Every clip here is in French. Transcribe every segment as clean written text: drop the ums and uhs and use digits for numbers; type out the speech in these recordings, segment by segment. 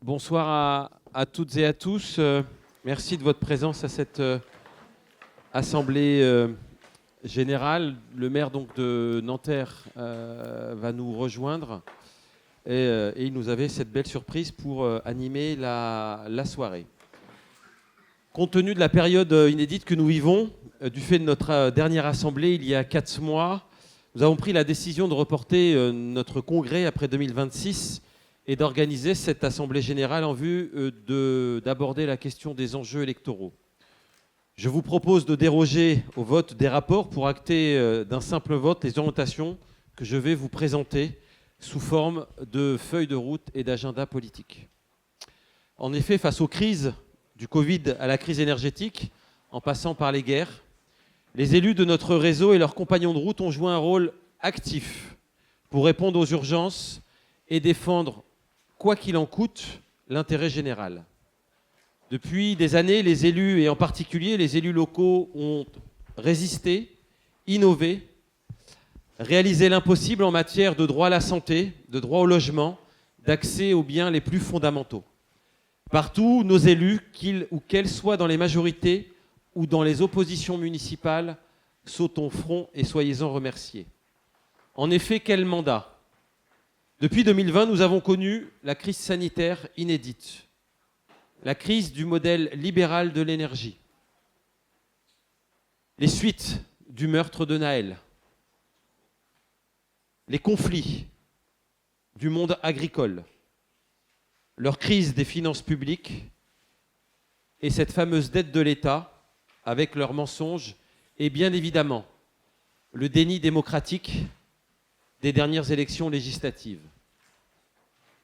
Bonsoir à toutes et à tous. Merci de votre présence à cette assemblée générale. Le maire donc, de Nanterre va nous rejoindre et il nous avait cette belle surprise pour animer la soirée. Compte tenu de la période inédite que nous vivons, du fait de notre dernière assemblée il y a 4 mois, nous avons pris la décision de reporter notre congrès après 2026 et d'organiser cette assemblée générale en vue d'aborder la question des enjeux électoraux. Je vous propose de déroger au vote des rapports pour acter d'un simple vote les orientations que je vais vous présenter sous forme de feuilles de route et d'agenda politique. En effet, face aux crises du Covid à la crise énergétique, en passant par les guerres, les élus de notre réseau et leurs compagnons de route ont joué un rôle actif pour répondre aux urgences et défendre, quoi qu'il en coûte, l'intérêt général. Depuis des années, les élus, et en particulier les élus locaux, ont résisté, innové, réalisé l'impossible en matière de droit à la santé, de droit au logement, d'accès aux biens les plus fondamentaux. Partout, nos élus, qu'ils ou qu'elles soient dans les majorités ou dans les oppositions municipales, sautent au front et soyez-en remerciés. En effet, quel mandat ? Depuis 2020, nous avons connu la crise sanitaire inédite, la crise du modèle libéral de l'énergie, les suites du meurtre de Naël, les conflits du monde agricole, leur crise des finances publiques et cette fameuse dette de l'État avec leurs mensonges et bien évidemment le déni démocratique des dernières élections législatives.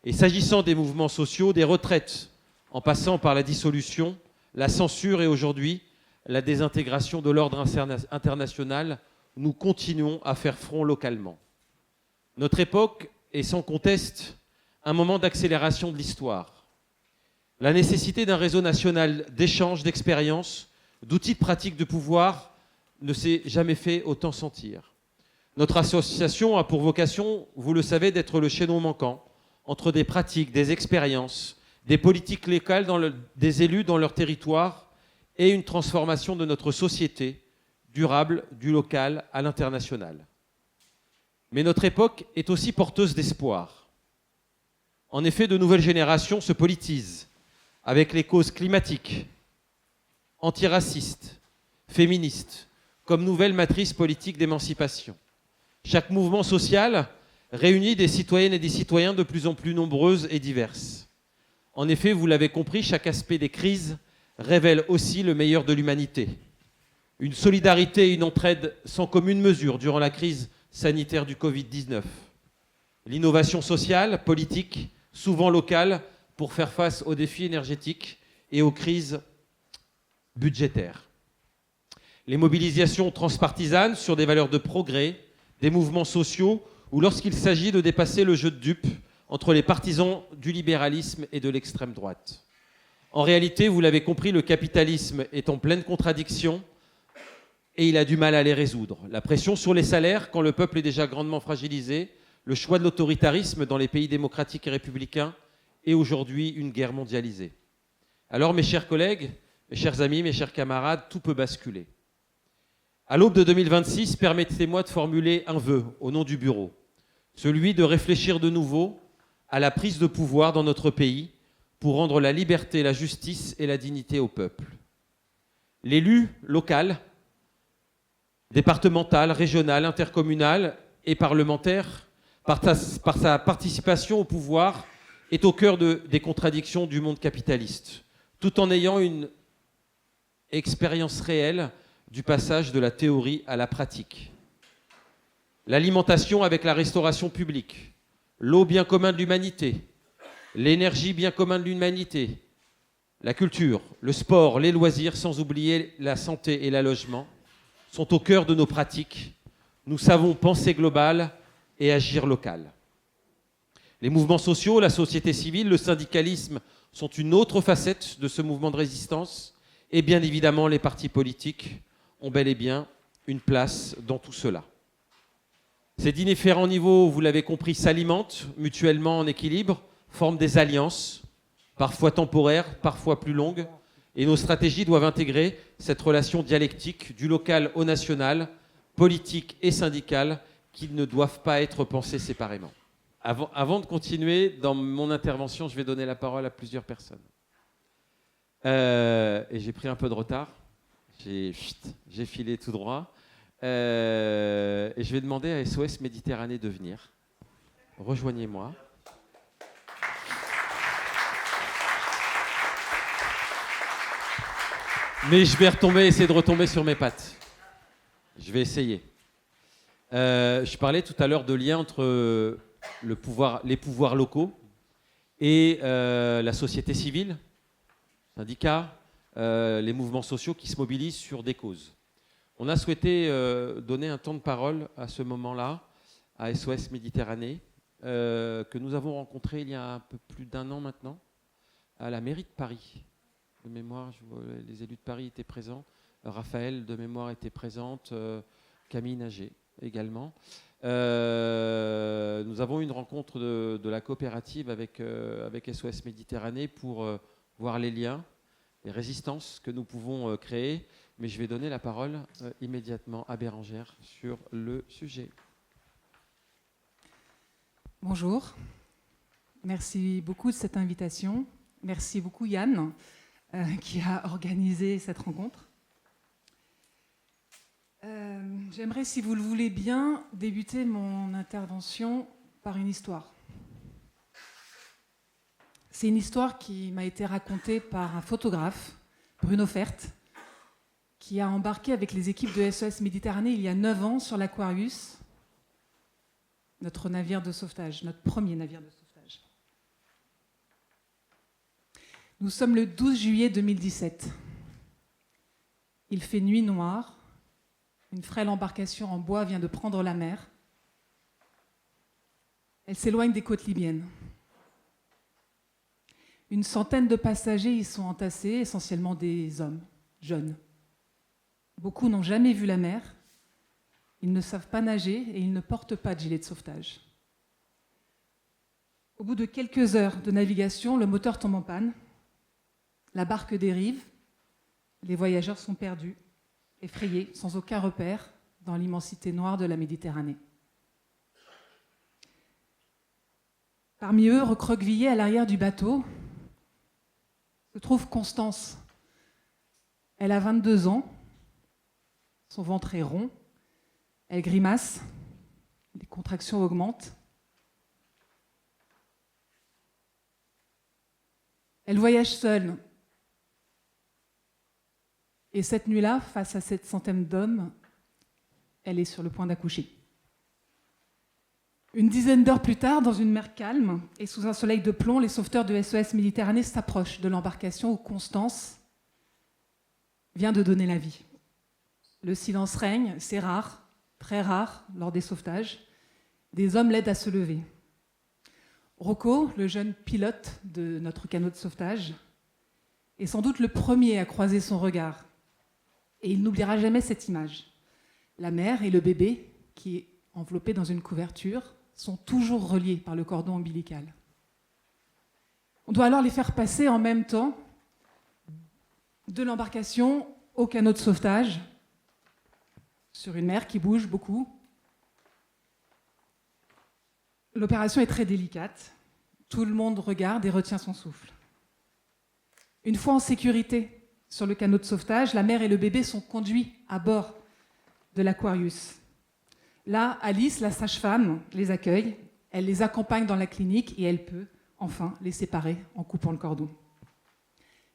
Et s'agissant des mouvements sociaux, des retraites, en passant par la dissolution, la censure et aujourd'hui la désintégration de l'ordre international, nous continuons à faire front localement. Notre époque est sans conteste un moment d'accélération de l'histoire. La nécessité d'un réseau national d'échanges, d'expériences, d'outils de pratique de pouvoir ne s'est jamais fait autant sentir. Notre association a pour vocation, vous le savez, d'être le chaînon manquant entre des pratiques, des expériences, des politiques locales, des élus dans leur territoire et une transformation de notre société durable, du local à l'international. Mais notre époque est aussi porteuse d'espoir. En effet, de nouvelles générations se politisent avec les causes climatiques, antiracistes, féministes, comme nouvelle matrice politique d'émancipation. Chaque mouvement social réunit des citoyennes et des citoyens de plus en plus nombreuses et diverses. En effet, vous l'avez compris, chaque aspect des crises révèle aussi le meilleur de l'humanité. Une solidarité et une entraide sans commune mesure durant la crise sanitaire du Covid-19. L'innovation sociale, politique, souvent locale, pour faire face aux défis énergétiques et aux crises budgétaires. Les mobilisations transpartisanes sur des valeurs de progrès, des mouvements sociaux, ou lorsqu'il s'agit de dépasser le jeu de dupes entre les partisans du libéralisme et de l'extrême droite. En réalité, vous l'avez compris, le capitalisme est en pleine contradiction et il a du mal à les résoudre. La pression sur les salaires quand le peuple est déjà grandement fragilisé, le choix de l'autoritarisme dans les pays démocratiques et républicains et aujourd'hui une guerre mondialisée. Alors mes chers collègues, mes chers amis, mes chers camarades, tout peut basculer. À l'aube de 2026, permettez-moi de formuler un vœu au nom du bureau, celui de réfléchir de nouveau à la prise de pouvoir dans notre pays pour rendre la liberté, la justice et la dignité au peuple. L'élu local, départemental, régional, intercommunal et parlementaire, par sa participation au pouvoir, est au cœur des contradictions du monde capitaliste, tout en ayant une expérience réelle du passage de la théorie à la pratique. L'alimentation avec la restauration publique, l'eau bien commun de l'humanité, l'énergie bien commun de l'humanité, la culture, le sport, les loisirs, sans oublier la santé et le logement, sont au cœur de nos pratiques. Nous savons penser global et agir local. Les mouvements sociaux, la société civile, le syndicalisme sont une autre facette de ce mouvement de résistance et bien évidemment les partis politiques ont bel et bien une place dans tout cela. Ces différents niveaux, vous l'avez compris, s'alimentent mutuellement en équilibre, forment des alliances, parfois temporaires, parfois plus longues, et nos stratégies doivent intégrer cette relation dialectique du local au national, politique et syndical, qui ne doivent pas être pensées séparément. Avant de continuer, dans mon intervention, je vais donner la parole à plusieurs personnes. Et j'ai pris un peu de retard. J'ai filé tout droit. Et je vais demander à SOS Méditerranée de venir. Rejoignez-moi. Mais je vais essayer de retomber sur mes pattes. Je vais essayer. Je parlais tout à l'heure de lien entre les pouvoirs locaux et la société civile, syndicats, les mouvements sociaux qui se mobilisent sur des causes. On a souhaité donner un temps de parole à ce moment-là à SOS Méditerranée, que nous avons rencontré il y a un peu plus d'1 an maintenant, à la mairie de Paris. De mémoire, les élus de Paris étaient présents, Raphaël de mémoire était présente, Camille Nager également. Nous avons eu une rencontre de la coopérative avec SOS Méditerranée pour voir les liens, les résistances que nous pouvons créer. Mais je vais donner la parole immédiatement à Bérangère sur le sujet. Bonjour. Merci beaucoup de cette invitation. Merci beaucoup Yann qui a organisé cette rencontre. J'aimerais, si vous le voulez bien, débuter mon intervention par une histoire. C'est une histoire qui m'a été racontée par un photographe, Bruno Fert, qui a embarqué avec les équipes de SOS Méditerranée il y a 9 ans sur l'Aquarius, notre navire de sauvetage, notre premier navire de sauvetage. Nous sommes le 12 juillet 2017. Il fait nuit noire. Une frêle embarcation en bois vient de prendre la mer. Elle s'éloigne des côtes libyennes. Une centaine de passagers y sont entassés, essentiellement des hommes, jeunes. Beaucoup n'ont jamais vu la mer. Ils ne savent pas nager et ils ne portent pas de gilet de sauvetage. Au bout de quelques heures de navigation, le moteur tombe en panne. La barque dérive. Les voyageurs sont perdus, effrayés, sans aucun repère, dans l'immensité noire de la Méditerranée. Parmi eux, recroquevillée à l'arrière du bateau, se trouve Constance. Elle a 22 ans, son ventre est rond, elle grimace, les contractions augmentent. Elle voyage seule. Et cette nuit-là, face à cette centaine d'hommes, elle est sur le point d'accoucher. Une dizaine d'heures plus tard, dans une mer calme et sous un soleil de plomb, les sauveteurs de SOS Méditerranée s'approchent de l'embarcation où Constance vient de donner la vie. Le silence règne, c'est rare, très rare lors des sauvetages. Des hommes l'aident à se lever. Rocco, le jeune pilote de notre canot de sauvetage, est sans doute le premier à croiser son regard. Et il n'oubliera jamais cette image. La mère et le bébé, qui est enveloppé dans une couverture, sont toujours reliés par le cordon ombilical. On doit alors les faire passer en même temps de l'embarcation au canot de sauvetage, sur une mer qui bouge beaucoup. L'opération est très délicate. Tout le monde regarde et retient son souffle. Une fois en sécurité sur le canot de sauvetage, la mère et le bébé sont conduits à bord de l'Aquarius. Là, Alice, la sage-femme, les accueille. Elle les accompagne dans la clinique et elle peut enfin les séparer en coupant le cordon.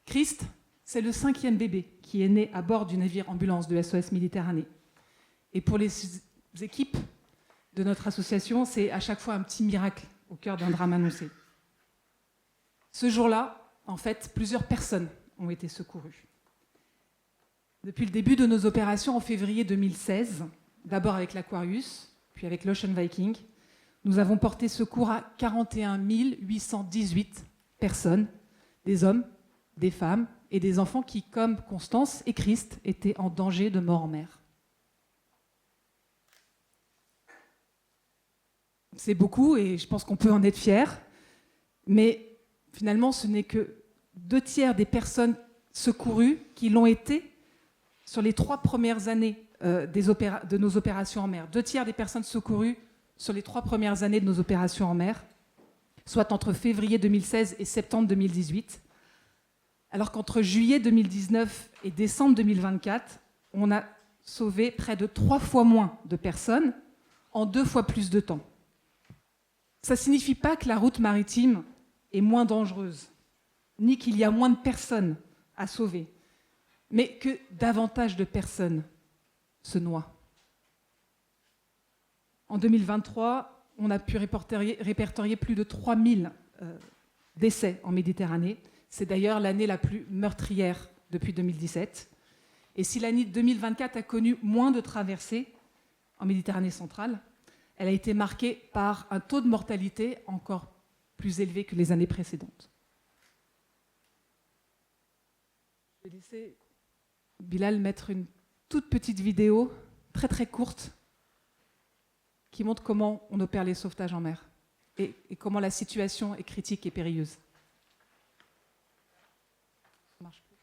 Christ, c'est le 5e bébé qui est né à bord du navire ambulance de SOS Méditerranée. Et pour les équipes de notre association, c'est à chaque fois un petit miracle au cœur d'un drame annoncé. Ce jour-là, en fait, plusieurs personnes ont été secourues. Depuis le début de nos opérations en février 2016, d'abord avec l'Aquarius, puis avec l'Ocean Viking, nous avons porté secours à 41 818 personnes, des hommes, des femmes et des enfants qui, comme Constance et Christ, étaient en danger de mort en mer. C'est beaucoup et je pense qu'on peut en être fier, mais finalement, ce n'est que 2/3 des personnes secourues qui l'ont été sur les 3 premières années de nos opérations en mer. 2/3 des personnes secourues sur les 3 premières années de nos opérations en mer, soit entre février 2016 et septembre 2018, alors qu'entre juillet 2019 et décembre 2024, on a sauvé près de 3 fois moins de personnes en 2 fois plus de temps. Ça ne signifie pas que la route maritime est moins dangereuse, ni qu'il y a moins de personnes à sauver, mais que davantage de personnes se noient. En 2023, on a pu répertorier plus de 3000 décès en Méditerranée. C'est d'ailleurs l'année la plus meurtrière depuis 2017. Et si l'année 2024 a connu moins de traversées en Méditerranée centrale, elle a été marquée par un taux de mortalité encore plus élevé que les années précédentes. Je vais laisser Bilal mettre une toute petite vidéo, très très courte, qui montre comment on opère les sauvetages en mer et comment la situation est critique et périlleuse. Ça marche plus.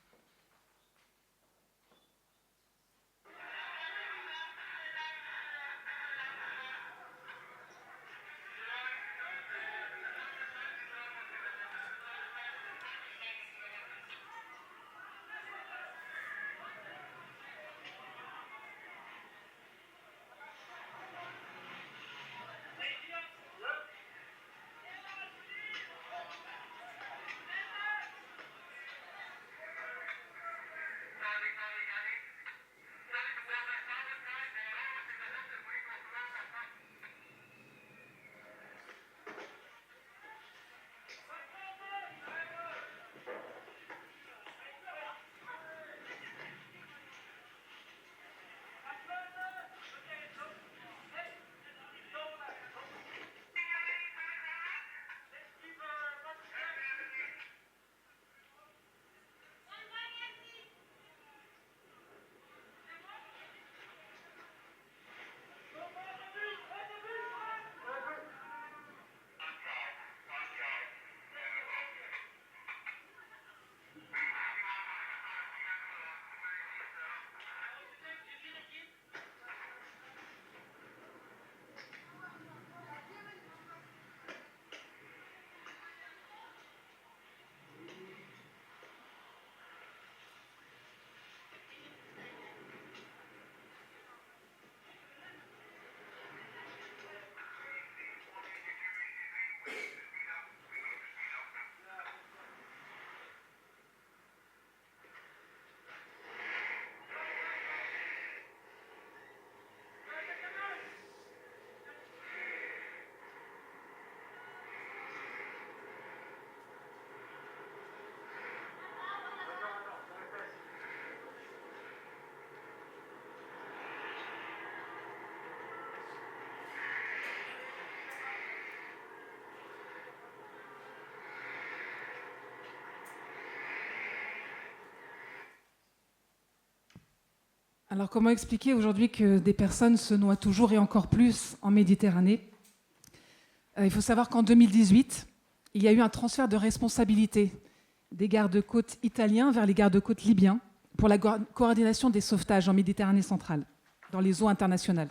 Alors comment expliquer aujourd'hui que des personnes se noient toujours et encore plus en Méditerranée ? Il faut savoir qu'en 2018, il y a eu un transfert de responsabilité des gardes-côtes italiens vers les gardes-côtes libyens pour la coordination des sauvetages en Méditerranée centrale, dans les eaux internationales.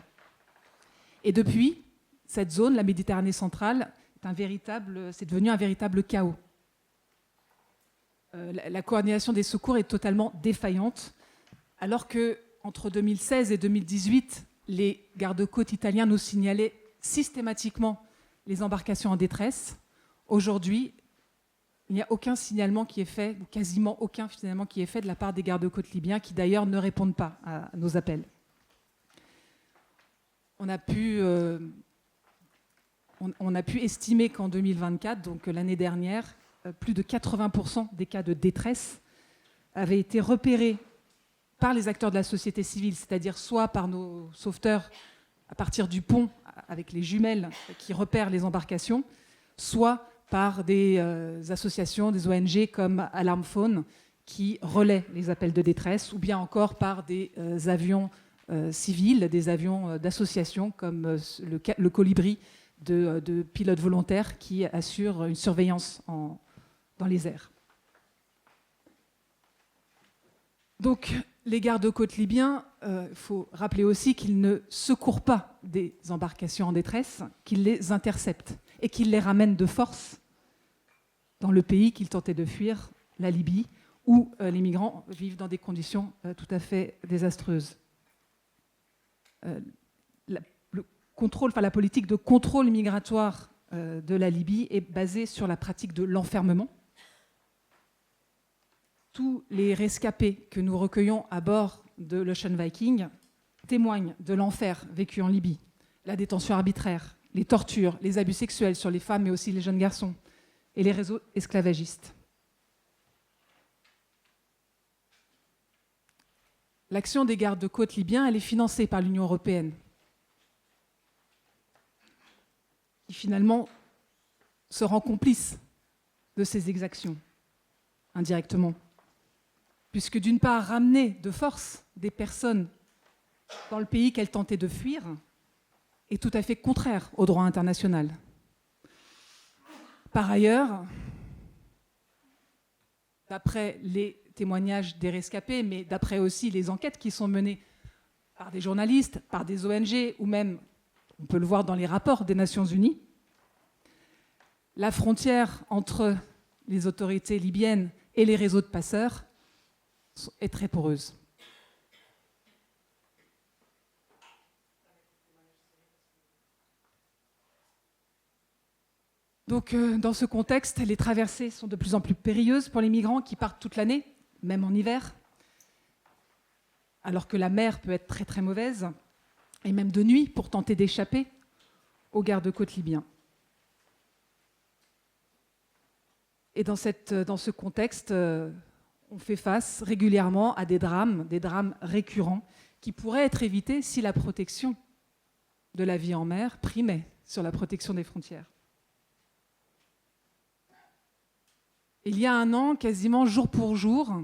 Et depuis, cette zone, la Méditerranée centrale, c'est devenu un véritable chaos. La coordination des secours est totalement défaillante, alors que entre 2016 et 2018, les gardes-côtes italiens nous signalaient systématiquement les embarcations en détresse. Aujourd'hui, il n'y a aucun signalement qui est fait, ou quasiment aucun signalement qui est fait de la part des gardes-côtes libyens, qui d'ailleurs ne répondent pas à nos appels. On a pu estimer qu'en 2024, donc l'année dernière, plus de 80% des cas de détresse avaient été repérés par les acteurs de la société civile, c'est-à-dire soit par nos sauveteurs à partir du pont avec les jumelles qui repèrent les embarcations, soit par des associations, des ONG comme Alarm Phone qui relaient les appels de détresse, ou bien encore par des avions civils, des avions d'associations comme le Colibri de pilotes volontaires qui assurent une surveillance dans les airs. Donc, les gardes-côtes libyens, il faut rappeler aussi qu'ils ne secourent pas des embarcations en détresse, qu'ils les interceptent et qu'ils les ramènent de force dans le pays qu'ils tentaient de fuir, la Libye, où les migrants vivent dans des conditions tout à fait désastreuses. La politique de contrôle migratoire de la Libye est basée sur la pratique de l'enfermement. Tous les rescapés que nous recueillons à bord de l'Ocean Viking témoignent de l'enfer vécu en Libye, la détention arbitraire, les tortures, les abus sexuels sur les femmes mais aussi les jeunes garçons et les réseaux esclavagistes. L'action des gardes-côtes libyens, elle est financée par l'Union européenne, qui finalement se rend complice de ces exactions, indirectement. Puisque d'une part, ramener de force des personnes dans le pays qu'elles tentaient de fuir est tout à fait contraire au droit international. Par ailleurs, d'après les témoignages des rescapés, mais d'après aussi les enquêtes qui sont menées par des journalistes, par des ONG, ou même, on peut le voir dans les rapports des Nations Unies, la frontière entre les autorités libyennes et les réseaux de passeurs est très poreuse. Donc, dans ce contexte, les traversées sont de plus en plus périlleuses pour les migrants qui partent toute l'année, même en hiver, alors que la mer peut être très très mauvaise, et même de nuit pour tenter d'échapper aux gardes-côtes libyens. Et dans ce contexte, on fait face régulièrement à des drames récurrents, qui pourraient être évités si la protection de la vie en mer primait sur la protection des frontières. Il y a un an, quasiment jour pour jour,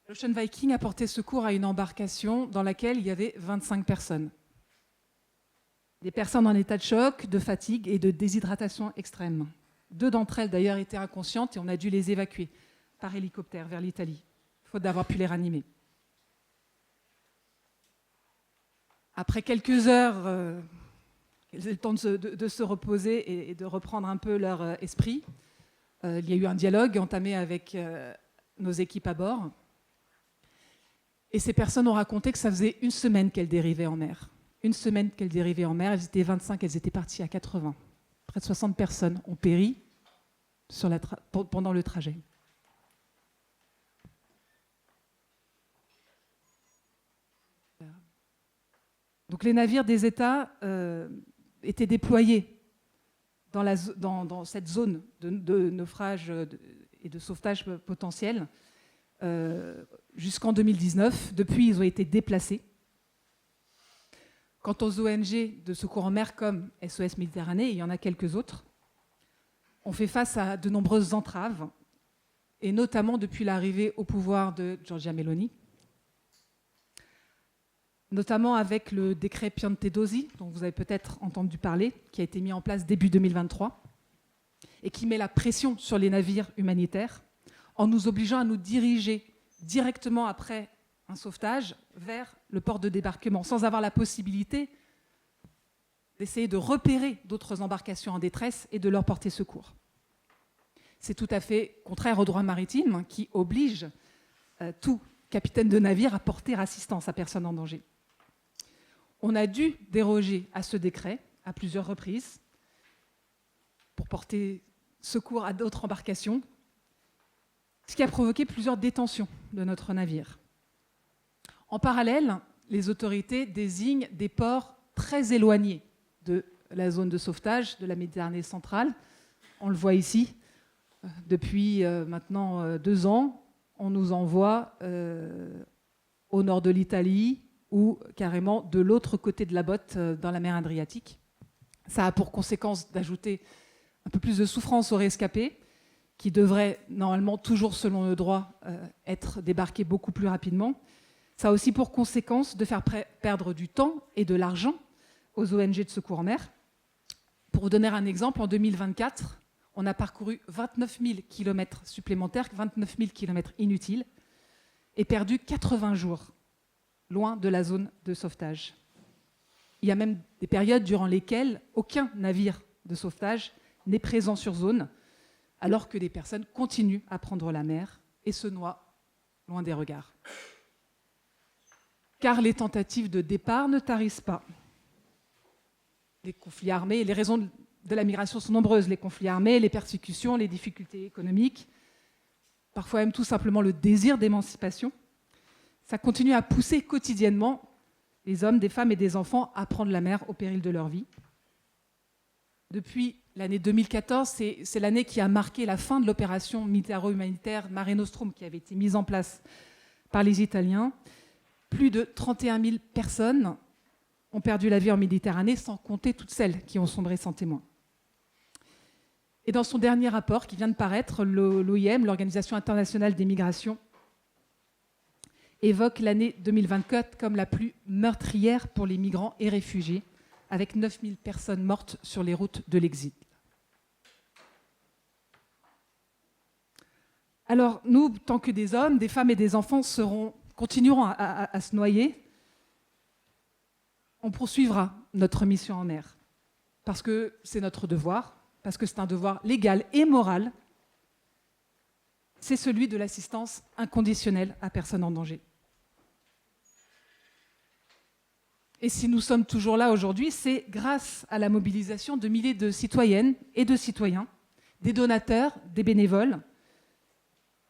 l'Ocean Viking a porté secours à une embarcation dans laquelle il y avait 25 personnes. Des personnes en état de choc, de fatigue et de déshydratation extrême. 2 d'entre elles, d'ailleurs, étaient inconscientes et on a dû les évacuer par hélicoptère vers l'Italie, faute d'avoir pu les ranimer. Après quelques heures, elles ont eu le temps de se reposer et de reprendre un peu leur esprit. Il y a eu un dialogue entamé avec nos équipes à bord. Et ces personnes ont raconté que ça faisait 1 semaine qu'elles dérivaient en mer. 1 semaine qu'elles dérivaient en mer. Elles étaient 25, elles étaient parties à 80. Près de 60 personnes ont péri pendant le trajet. Donc les navires des États étaient déployés dans cette zone de naufrage et de sauvetage potentiel jusqu'en 2019. Depuis, ils ont été déplacés. Quant aux ONG de secours en mer comme SOS Méditerranée, il y en a quelques autres, on fait face à de nombreuses entraves, et notamment depuis l'arrivée au pouvoir de Giorgia Meloni, notamment avec le décret Piantedosi, dont vous avez peut-être entendu parler, qui a été mis en place début 2023, et qui met la pression sur les navires humanitaires en nous obligeant à nous diriger directement après un sauvetage vers le port de débarquement, sans avoir la possibilité d'essayer de repérer d'autres embarcations en détresse et de leur porter secours. C'est tout à fait contraire au droit maritime qui oblige tout capitaine de navire à porter assistance à personne en danger. On a dû déroger à ce décret à plusieurs reprises pour porter secours à d'autres embarcations, ce qui a provoqué plusieurs détentions de notre navire. En parallèle, les autorités désignent des ports très éloignés de la zone de sauvetage de la Méditerranée centrale. On le voit ici, depuis maintenant 2 ans, on nous envoie au nord de l'Italie ou carrément de l'autre côté de la botte dans la mer Adriatique. Ça a pour conséquence d'ajouter un peu plus de souffrance aux rescapés, qui devraient normalement, toujours selon le droit, être débarqués beaucoup plus rapidement. Ça a aussi pour conséquence de faire perdre du temps et de l'argent aux ONG de secours en mer. Pour vous donner un exemple, en 2024, On a parcouru 29 000 kilomètres supplémentaires, 29 000 kilomètres inutiles, et perdu 80 jours loin de la zone de sauvetage. Il y a même des périodes durant lesquelles aucun navire de sauvetage n'est présent sur zone, alors que des personnes continuent à prendre la mer et se noient loin des regards. Car les tentatives de départ ne tarissent pas. Les conflits armés, les raisons de la migration sont nombreuses. Les conflits armés, les persécutions, les difficultés économiques, parfois même tout simplement le désir d'émancipation. Ça continue à pousser quotidiennement les hommes, des femmes et des enfants à prendre la mer au péril de leur vie. Depuis l'année 2014, c'est l'année qui a marqué la fin de l'opération militaro-humanitaire Mare Nostrum qui avait été mise en place par les Italiens. Plus de 31 000 personnes ont perdu la vie en Méditerranée, sans compter toutes celles qui ont sombré sans témoin. Et dans son dernier rapport qui vient de paraître, l'OIM, l'Organisation internationale des migrations, évoque l'année 2024 comme la plus meurtrière pour les migrants et réfugiés, avec 9 000 personnes mortes sur les routes de l'exil. Alors nous, tant que des hommes, des femmes et des enfants continueront à se noyer, on poursuivra notre mission en mer, parce que c'est notre devoir, parce que c'est un devoir légal et moral, c'est celui de l'assistance inconditionnelle à personne en danger. Et si nous sommes toujours là aujourd'hui, c'est grâce à la mobilisation de milliers de citoyennes et de citoyens, des donateurs, des bénévoles,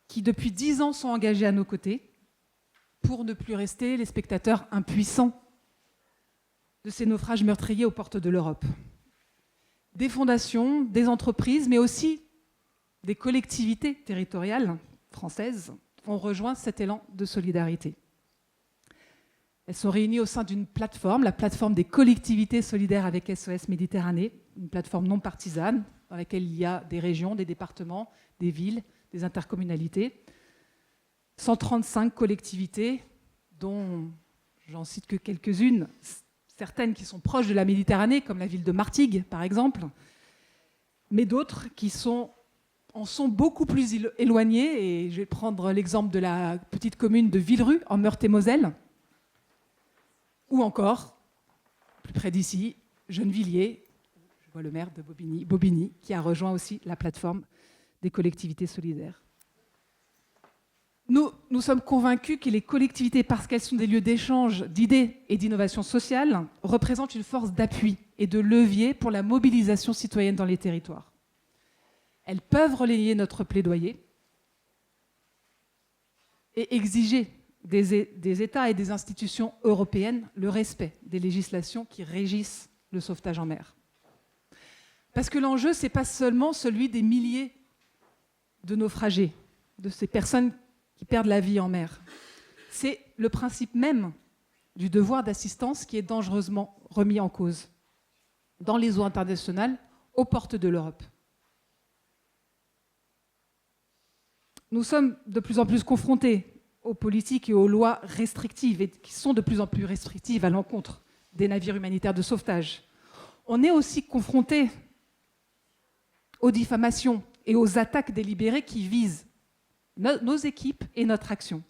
qui depuis 10 ans sont engagés à nos côtés pour ne plus rester les spectateurs impuissants de ces naufrages meurtriers aux portes de l'Europe. Des fondations, des entreprises, mais aussi des collectivités territoriales françaises ont rejoint cet élan de solidarité. Elles sont réunies au sein d'une plateforme, la plateforme des collectivités solidaires avec SOS Méditerranée, une plateforme non partisane dans laquelle il y a des régions, des départements, des villes, des intercommunalités. 135 collectivités, dont j'en cite que quelques-unes, certaines qui sont proches de la Méditerranée, comme la ville de Martigues, par exemple, mais d'autres qui en sont beaucoup plus éloignées. Et je vais prendre l'exemple de la petite commune de Villerue, en Meurthe-et-Moselle, ou encore, plus près d'ici, Gennevilliers, je vois le maire de Bobigny, qui a rejoint aussi la plateforme des collectivités solidaires. Nous sommes convaincus que les collectivités, parce qu'elles sont des lieux d'échange d'idées et d'innovation sociale, représentent une force d'appui et de levier pour la mobilisation citoyenne dans les territoires. Elles peuvent relayer notre plaidoyer et exiger des États et des institutions européennes le respect des législations qui régissent le sauvetage en mer. Parce que l'enjeu, ce n'est pas seulement celui des milliers de naufragés, de ces personnes qui perdent la vie en mer. C'est le principe même du devoir d'assistance qui est dangereusement remis en cause dans les eaux internationales, aux portes de l'Europe. Nous sommes de plus en plus confrontés aux politiques et aux lois restrictives, et qui sont de plus en plus restrictives à l'encontre des navires humanitaires de sauvetage. On est aussi confrontés aux diffamations et aux attaques délibérées qui visent nos équipes et notre action.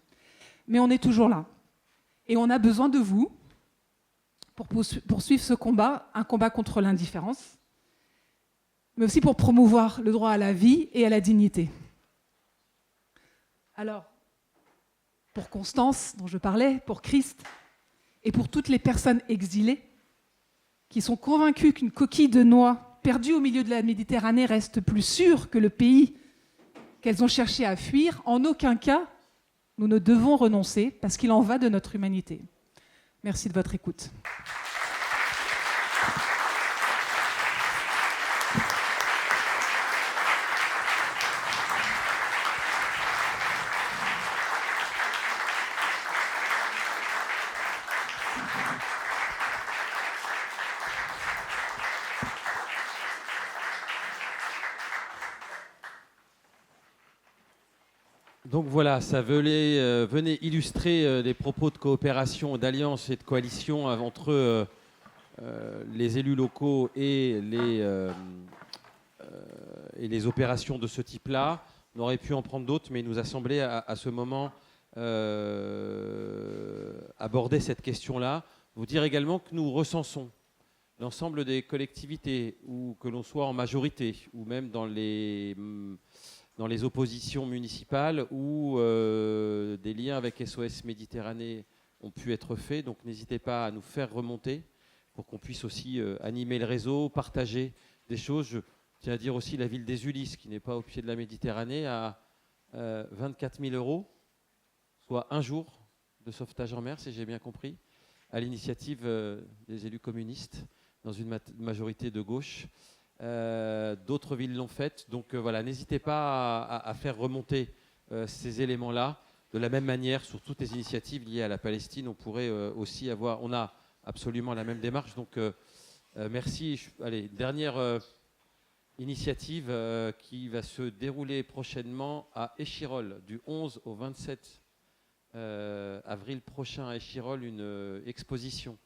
Mais on est toujours là. Et on a besoin de vous pour poursuivre ce combat, un combat contre l'indifférence, mais aussi pour promouvoir le droit à la vie et à la dignité. Alors, pour Constance, dont je parlais, pour Christ, et pour toutes les personnes exilées qui sont convaincues qu'une coquille de noix perdue au milieu de la Méditerranée reste plus sûre que le pays qu'elles ont cherché à fuir, en aucun cas, nous ne devons renoncer, parce qu'il en va de notre humanité. Merci de votre écoute. Donc voilà, ça venait illustrer les propos de coopération, d'alliance et de coalition entre les élus locaux et et les opérations de ce type-là. On aurait pu en prendre d'autres, mais il nous a semblé à ce moment aborder cette question-là. Vous dire également que nous recensons l'ensemble des collectivités, ou que l'on soit en majorité, ou même dans les oppositions municipales, où des liens avec SOS Méditerranée ont pu être faits. Donc n'hésitez pas à nous faire remonter pour qu'on puisse aussi animer le réseau, partager des choses. Je tiens à dire aussi la ville des Ulysses, qui n'est pas au pied de la Méditerranée, à 24 000 €, soit un jour de sauvetage en mer, si j'ai bien compris, à l'initiative des élus communistes dans une majorité de gauche. D'autres villes l'ont fait. Donc voilà, n'hésitez pas à faire remonter ces éléments-là. De la même manière, sur toutes les initiatives liées à la Palestine, on pourrait aussi avoir... On a absolument la même démarche. Donc merci. Allez, dernière initiative qui va se dérouler prochainement à Échirolles, du 11 au 27 avril prochain à Échirolles, une exposition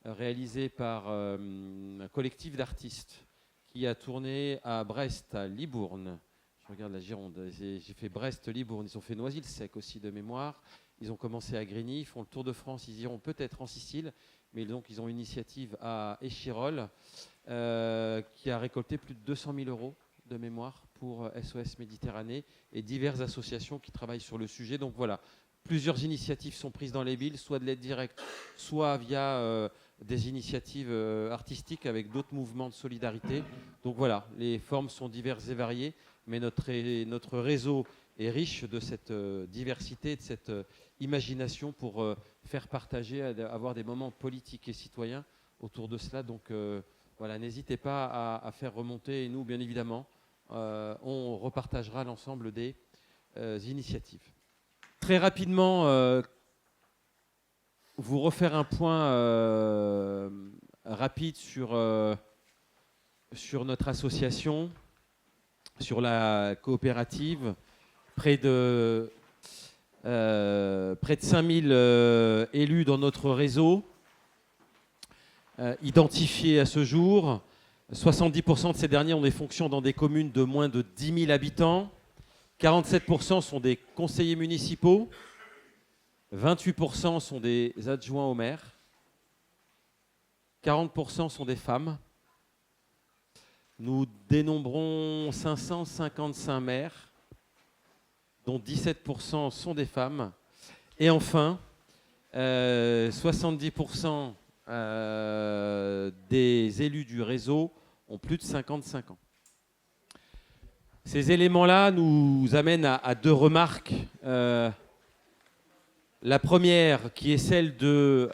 réalisée par un collectif d'artistes qui a tourné à Brest, à Libourne. Je regarde la Gironde. J'ai fait Brest-Libourne. Ils ont fait Noisy-le-Sec aussi de mémoire. Ils ont commencé à Grigny. Ils font le tour de France. Ils iront peut-être en Sicile. Mais donc, ils ont une initiative à Échirolles qui a récolté plus de 200 000 € de mémoire pour SOS Méditerranée et diverses associations qui travaillent sur le sujet. Donc voilà, plusieurs initiatives sont prises dans les villes, soit de l'aide directe, soit via des initiatives artistiques avec d'autres mouvements de solidarité. Donc voilà, les formes sont diverses et variées, mais notre réseau est riche de cette diversité, de cette imagination pour faire partager, avoir des moments politiques et citoyens autour de cela. Donc voilà, n'hésitez pas à faire remonter, et nous, bien évidemment, on repartagera l'ensemble des initiatives. Très rapidement, vous refaire un point rapide sur notre association, sur la coopérative. Près de 5000 élus dans notre réseau, identifiés à ce jour. 70% de ces derniers ont des fonctions dans des communes de moins de 10 000 habitants. 47% sont des conseillers municipaux. 28% sont des adjoints au maire. 40% sont des femmes. Nous dénombrons 555 maires, dont 17% sont des femmes. Et enfin, 70% des élus du réseau ont plus de 55 ans. Ces éléments-là nous amènent à deux remarques. La première, qui est celle de,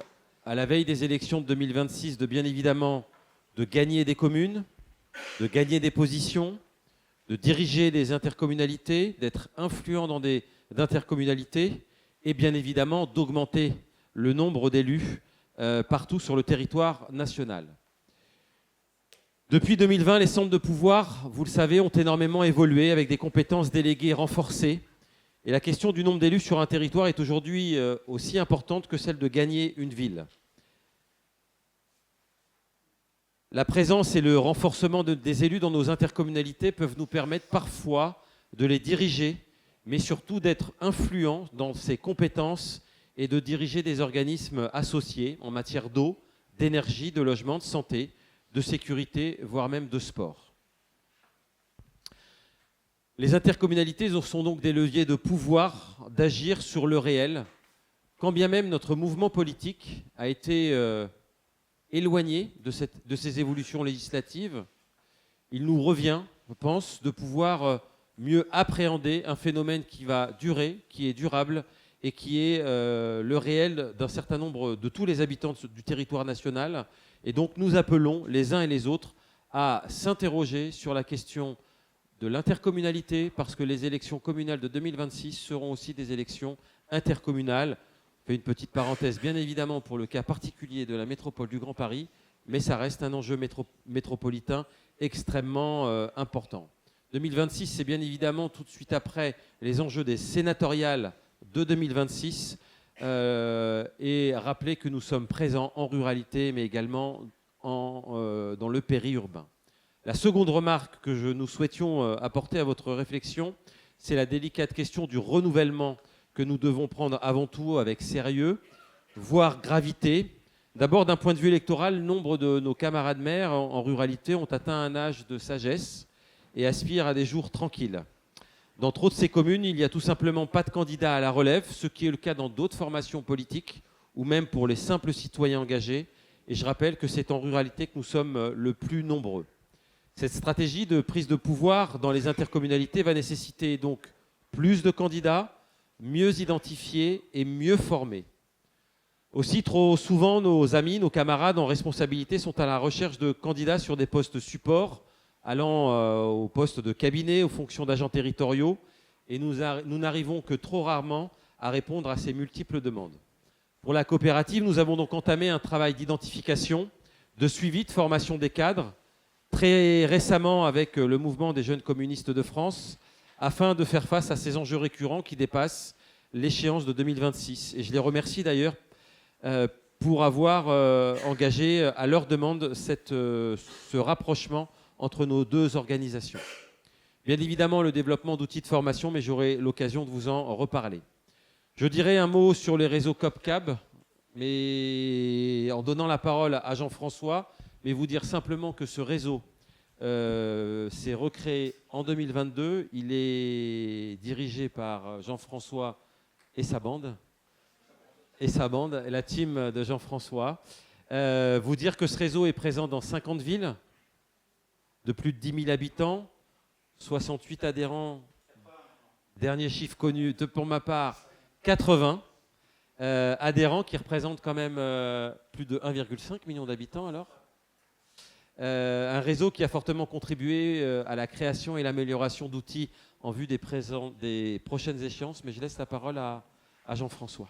à la veille des élections de 2026, de bien évidemment de gagner des communes, de gagner des positions, de diriger des intercommunalités, d'être influent dans des intercommunalités et bien évidemment d'augmenter le nombre d'élus partout sur le territoire national. Depuis 2020, les centres de pouvoir, vous le savez, ont énormément évolué avec des compétences déléguées renforcées. Et la question du nombre d'élus sur un territoire est aujourd'hui aussi importante que celle de gagner une ville. La présence et le renforcement des élus dans nos intercommunalités peuvent nous permettre parfois de les diriger, mais surtout d'être influents dans ces compétences et de diriger des organismes associés en matière d'eau, d'énergie, de logement, de santé, de sécurité, voire même de sport. Les intercommunalités sont donc des leviers de pouvoir, d'agir sur le réel, quand bien même notre mouvement politique a été éloigné de ces évolutions législatives. Il nous revient, je pense, de pouvoir mieux appréhender un phénomène qui va durer, qui est durable et qui est le réel d'un certain nombre de tous les habitants du territoire national. Et donc nous appelons les uns et les autres à s'interroger sur la question de l'intercommunalité, parce que les élections communales de 2026 seront aussi des élections intercommunales. Je fais une petite parenthèse, bien évidemment, pour le cas particulier de la métropole du Grand Paris, mais ça reste un enjeu métropolitain extrêmement important. 2026, c'est bien évidemment tout de suite après les enjeux des sénatoriales de 2026, et rappeler que nous sommes présents en ruralité, mais également dans le périurbain. La seconde remarque que nous souhaitions apporter à votre réflexion, c'est la délicate question du renouvellement que nous devons prendre avant tout avec sérieux, voire gravité. D'abord, d'un point de vue électoral, nombre de nos camarades maires en ruralité ont atteint un âge de sagesse et aspirent à des jours tranquilles. Dans trop de ces communes, il n'y a tout simplement pas de candidat à la relève, ce qui est le cas dans d'autres formations politiques ou même pour les simples citoyens engagés. Et je rappelle que c'est en ruralité que nous sommes le plus nombreux. Cette stratégie de prise de pouvoir dans les intercommunalités va nécessiter donc plus de candidats, mieux identifiés et mieux formés. Aussi, trop souvent, nos amis, nos camarades en responsabilité sont à la recherche de candidats sur des postes support, allant aux postes de cabinet, aux fonctions d'agents territoriaux, et nous n'arrivons que trop rarement à répondre à ces multiples demandes. Pour la coopérative, nous avons donc entamé un travail d'identification, de suivi, de formation des cadres, très récemment avec le mouvement des jeunes communistes de France, afin de faire face à ces enjeux récurrents qui dépassent l'échéance de 2026. Et je les remercie d'ailleurs pour avoir engagé à leur demande ce rapprochement entre nos deux organisations. Bien évidemment, le développement d'outils de formation, mais j'aurai l'occasion de vous en reparler. Je dirai un mot sur les réseaux COP-CAB, mais en donnant la parole à Jean-François, mais vous dire simplement que ce réseau s'est recréé en 2022. Il est dirigé par Jean-François et sa bande. La team de Jean-François. Vous dire que ce réseau est présent dans 50 villes, de plus de 10 000 habitants, 68 adhérents, dernier chiffre connu, pour ma part, 80 adhérents qui représentent quand même plus de 1,5 million d'habitants alors. Un réseau qui a fortement contribué à la création et l'amélioration d'outils en vue des prochaines échéances, mais je laisse la parole à Jean-François.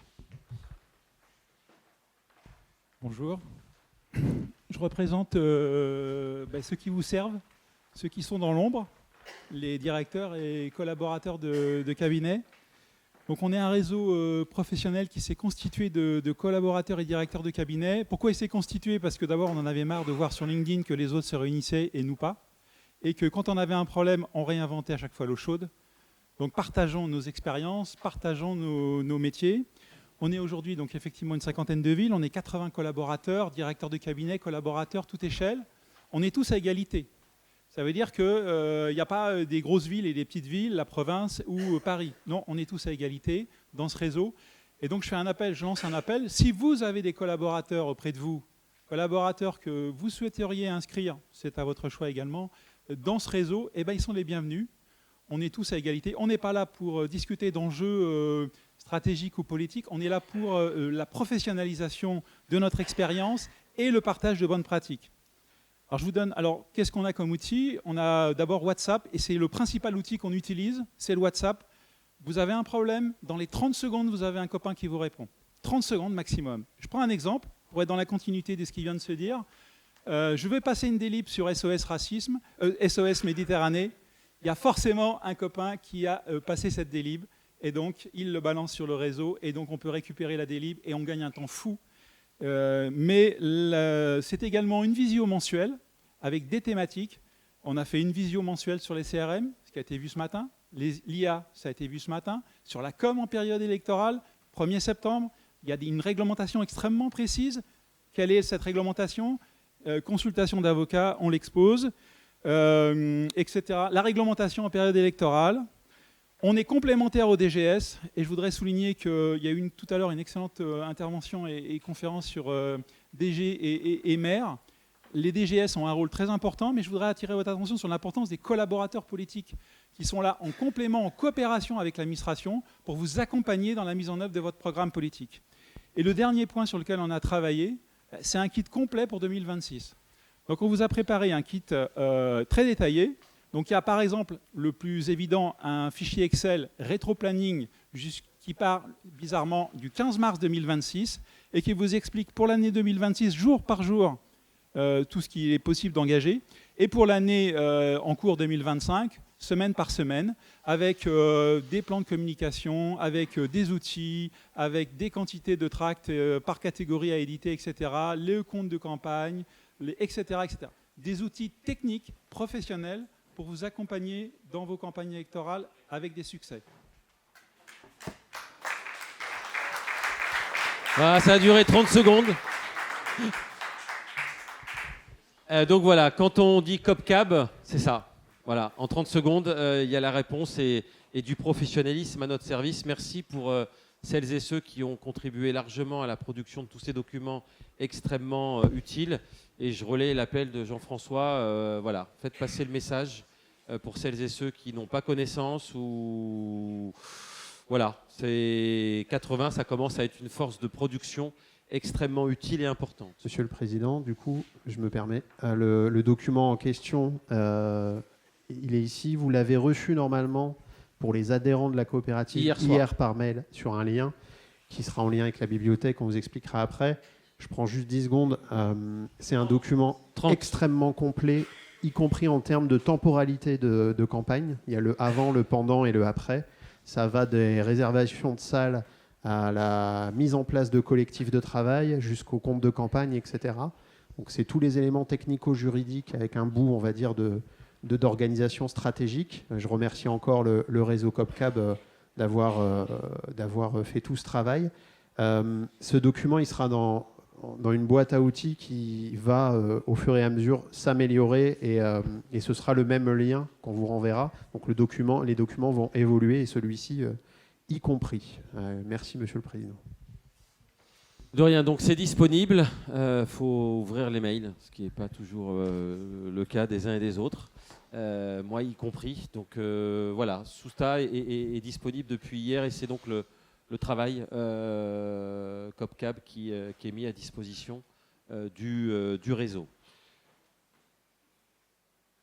Bonjour. Je représente ceux qui vous servent, ceux qui sont dans l'ombre, les directeurs et collaborateurs de cabinet. Donc on est un réseau professionnel qui s'est constitué de collaborateurs et directeurs de cabinet. Pourquoi il s'est constitué? Parce que d'abord on en avait marre de voir sur LinkedIn que les autres se réunissaient et nous pas. Et que quand on avait un problème, on réinventait à chaque fois l'eau chaude. Donc partageons nos expériences, partageons nos métiers. On est aujourd'hui donc effectivement une cinquantaine de villes, on est 80 collaborateurs, directeurs de cabinet, collaborateurs, toute échelle. On est tous à égalité. Ça veut dire qu'il n'y a pas des grosses villes et des petites villes, la province ou Paris. Non, on est tous à égalité dans ce réseau. Et donc je lance un appel. Si vous avez des collaborateurs auprès de vous, collaborateurs que vous souhaiteriez inscrire, c'est à votre choix également, dans ce réseau, eh ben, ils sont les bienvenus. On est tous à égalité. On n'est pas là pour discuter d'enjeux stratégiques ou politiques. On est là pour la professionnalisation de notre expérience et le partage de bonnes pratiques. Alors je vous donne, qu'est-ce qu'on a comme outil? On a d'abord WhatsApp, et c'est le principal outil qu'on utilise, c'est le WhatsApp. Vous avez un problème, dans les 30 secondes, vous avez un copain qui vous répond. 30 secondes maximum. Je prends un exemple, pour être dans la continuité de ce qui vient de se dire. Je vais passer une délib sur SOS Racisme, SOS Méditerranée. Il y a forcément un copain qui a passé cette délib, et donc il le balance sur le réseau, et donc on peut récupérer la délib, et on gagne un temps fou. Mais c'est également une visio mensuelle avec des thématiques. On a fait une visio mensuelle sur les CRM, ce qui a été vu ce matin. L'IA, ça a été vu ce matin. Sur la com en période électorale, 1er septembre, il y a une réglementation extrêmement précise. Quelle est cette réglementation? Consultation d'avocats, on l'expose, etc. La réglementation en période électorale. On est complémentaire au DGS, et je voudrais souligner qu'il y a eu tout à l'heure une excellente intervention et conférence sur DG et maire. Les DGS ont un rôle très important, mais je voudrais attirer votre attention sur l'importance des collaborateurs politiques qui sont là en complément, en coopération avec l'administration pour vous accompagner dans la mise en œuvre de votre programme politique. Et le dernier point sur lequel on a travaillé, c'est un kit complet pour 2026. Donc on vous a préparé un kit très détaillé. Donc il y a par exemple, le plus évident, un fichier Excel rétro-planning qui part bizarrement du 15 mars 2026 et qui vous explique pour l'année 2026, jour par jour, tout ce qui est possible d'engager. Et pour l'année en cours 2025, semaine par semaine, avec des plans de communication, avec des outils, avec des quantités de tracts par catégorie à éditer, etc., les comptes de campagne, etc., etc. des outils techniques, professionnels, pour vous accompagner dans vos campagnes électorales avec des succès. Voilà, ça a duré 30 secondes. Donc voilà, quand on dit COPCAB, c'est ça. Voilà, en 30 secondes, il y a la réponse et du professionnalisme à notre service. Merci pour celles et ceux qui ont contribué largement à la production de tous ces documents extrêmement utiles. Et je relais l'appel de Jean-François. Voilà, faites passer le message pour celles et ceux qui n'ont pas connaissance ou... Voilà, c'est 80, ça commence à être une force de production extrêmement utile et importante. Monsieur le Président, du coup, je me permets, le document en question, il est ici. Vous l'avez reçu normalement pour les adhérents de la coopérative hier par mail sur un lien qui sera en lien avec la bibliothèque. On vous expliquera après. Je prends juste 10 secondes. C'est un document extrêmement complet, y compris en termes de temporalité de campagne. Il y a le avant, le pendant et le après. Ça va des réservations de salles à la mise en place de collectifs de travail jusqu'au compte de campagne, etc. Donc c'est tous les éléments technico-juridiques avec un bout, on va dire, d'organisation stratégique. Je remercie encore le réseau COPCAB d'avoir fait tout ce travail. Ce document, il sera dans une boîte à outils qui va au fur et à mesure s'améliorer et ce sera le même lien qu'on vous renverra. Donc les documents vont évoluer et celui-ci y compris. Merci Monsieur le Président. De rien, donc c'est disponible. Faut ouvrir les mails, ce qui n'est pas toujours le cas des uns et des autres. Moi y compris. Donc voilà, Sousta est disponible depuis hier et c'est donc le travail COPCAB qui est mis à disposition du réseau.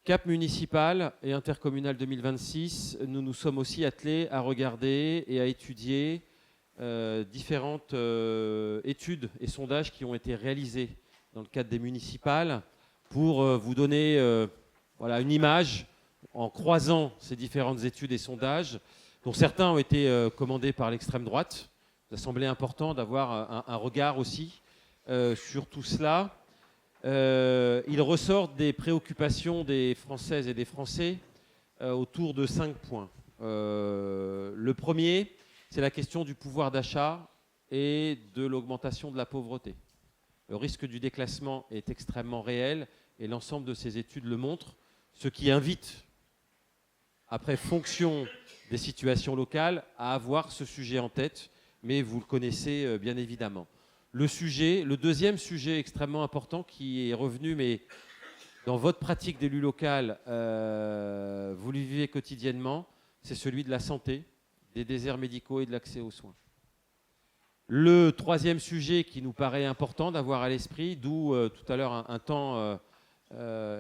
Cap municipal et intercommunal 2026, nous nous sommes aussi attelés à regarder et à étudier différentes études et sondages qui ont été réalisés dans le cadre des municipales pour vous donner voilà, une image en croisant ces différentes études et sondages, dont certains ont été commandés par l'extrême droite. Il a semblé important d'avoir un regard aussi sur tout cela. Il ressort des préoccupations des Françaises et des Français autour de 5 points. Le premier, c'est la question du pouvoir d'achat et de l'augmentation de la pauvreté. Le risque du déclassement est extrêmement réel et l'ensemble de ces études le montrent, ce qui invite, après fonction des situations locales, à avoir ce sujet en tête, mais vous le connaissez bien évidemment. Le deuxième sujet extrêmement important qui est revenu, mais dans votre pratique d'élu local, vous le vivez quotidiennement, c'est celui de la santé, des déserts médicaux et de l'accès aux soins. Le troisième sujet qui nous paraît important d'avoir à l'esprit, d'où tout à l'heure un temps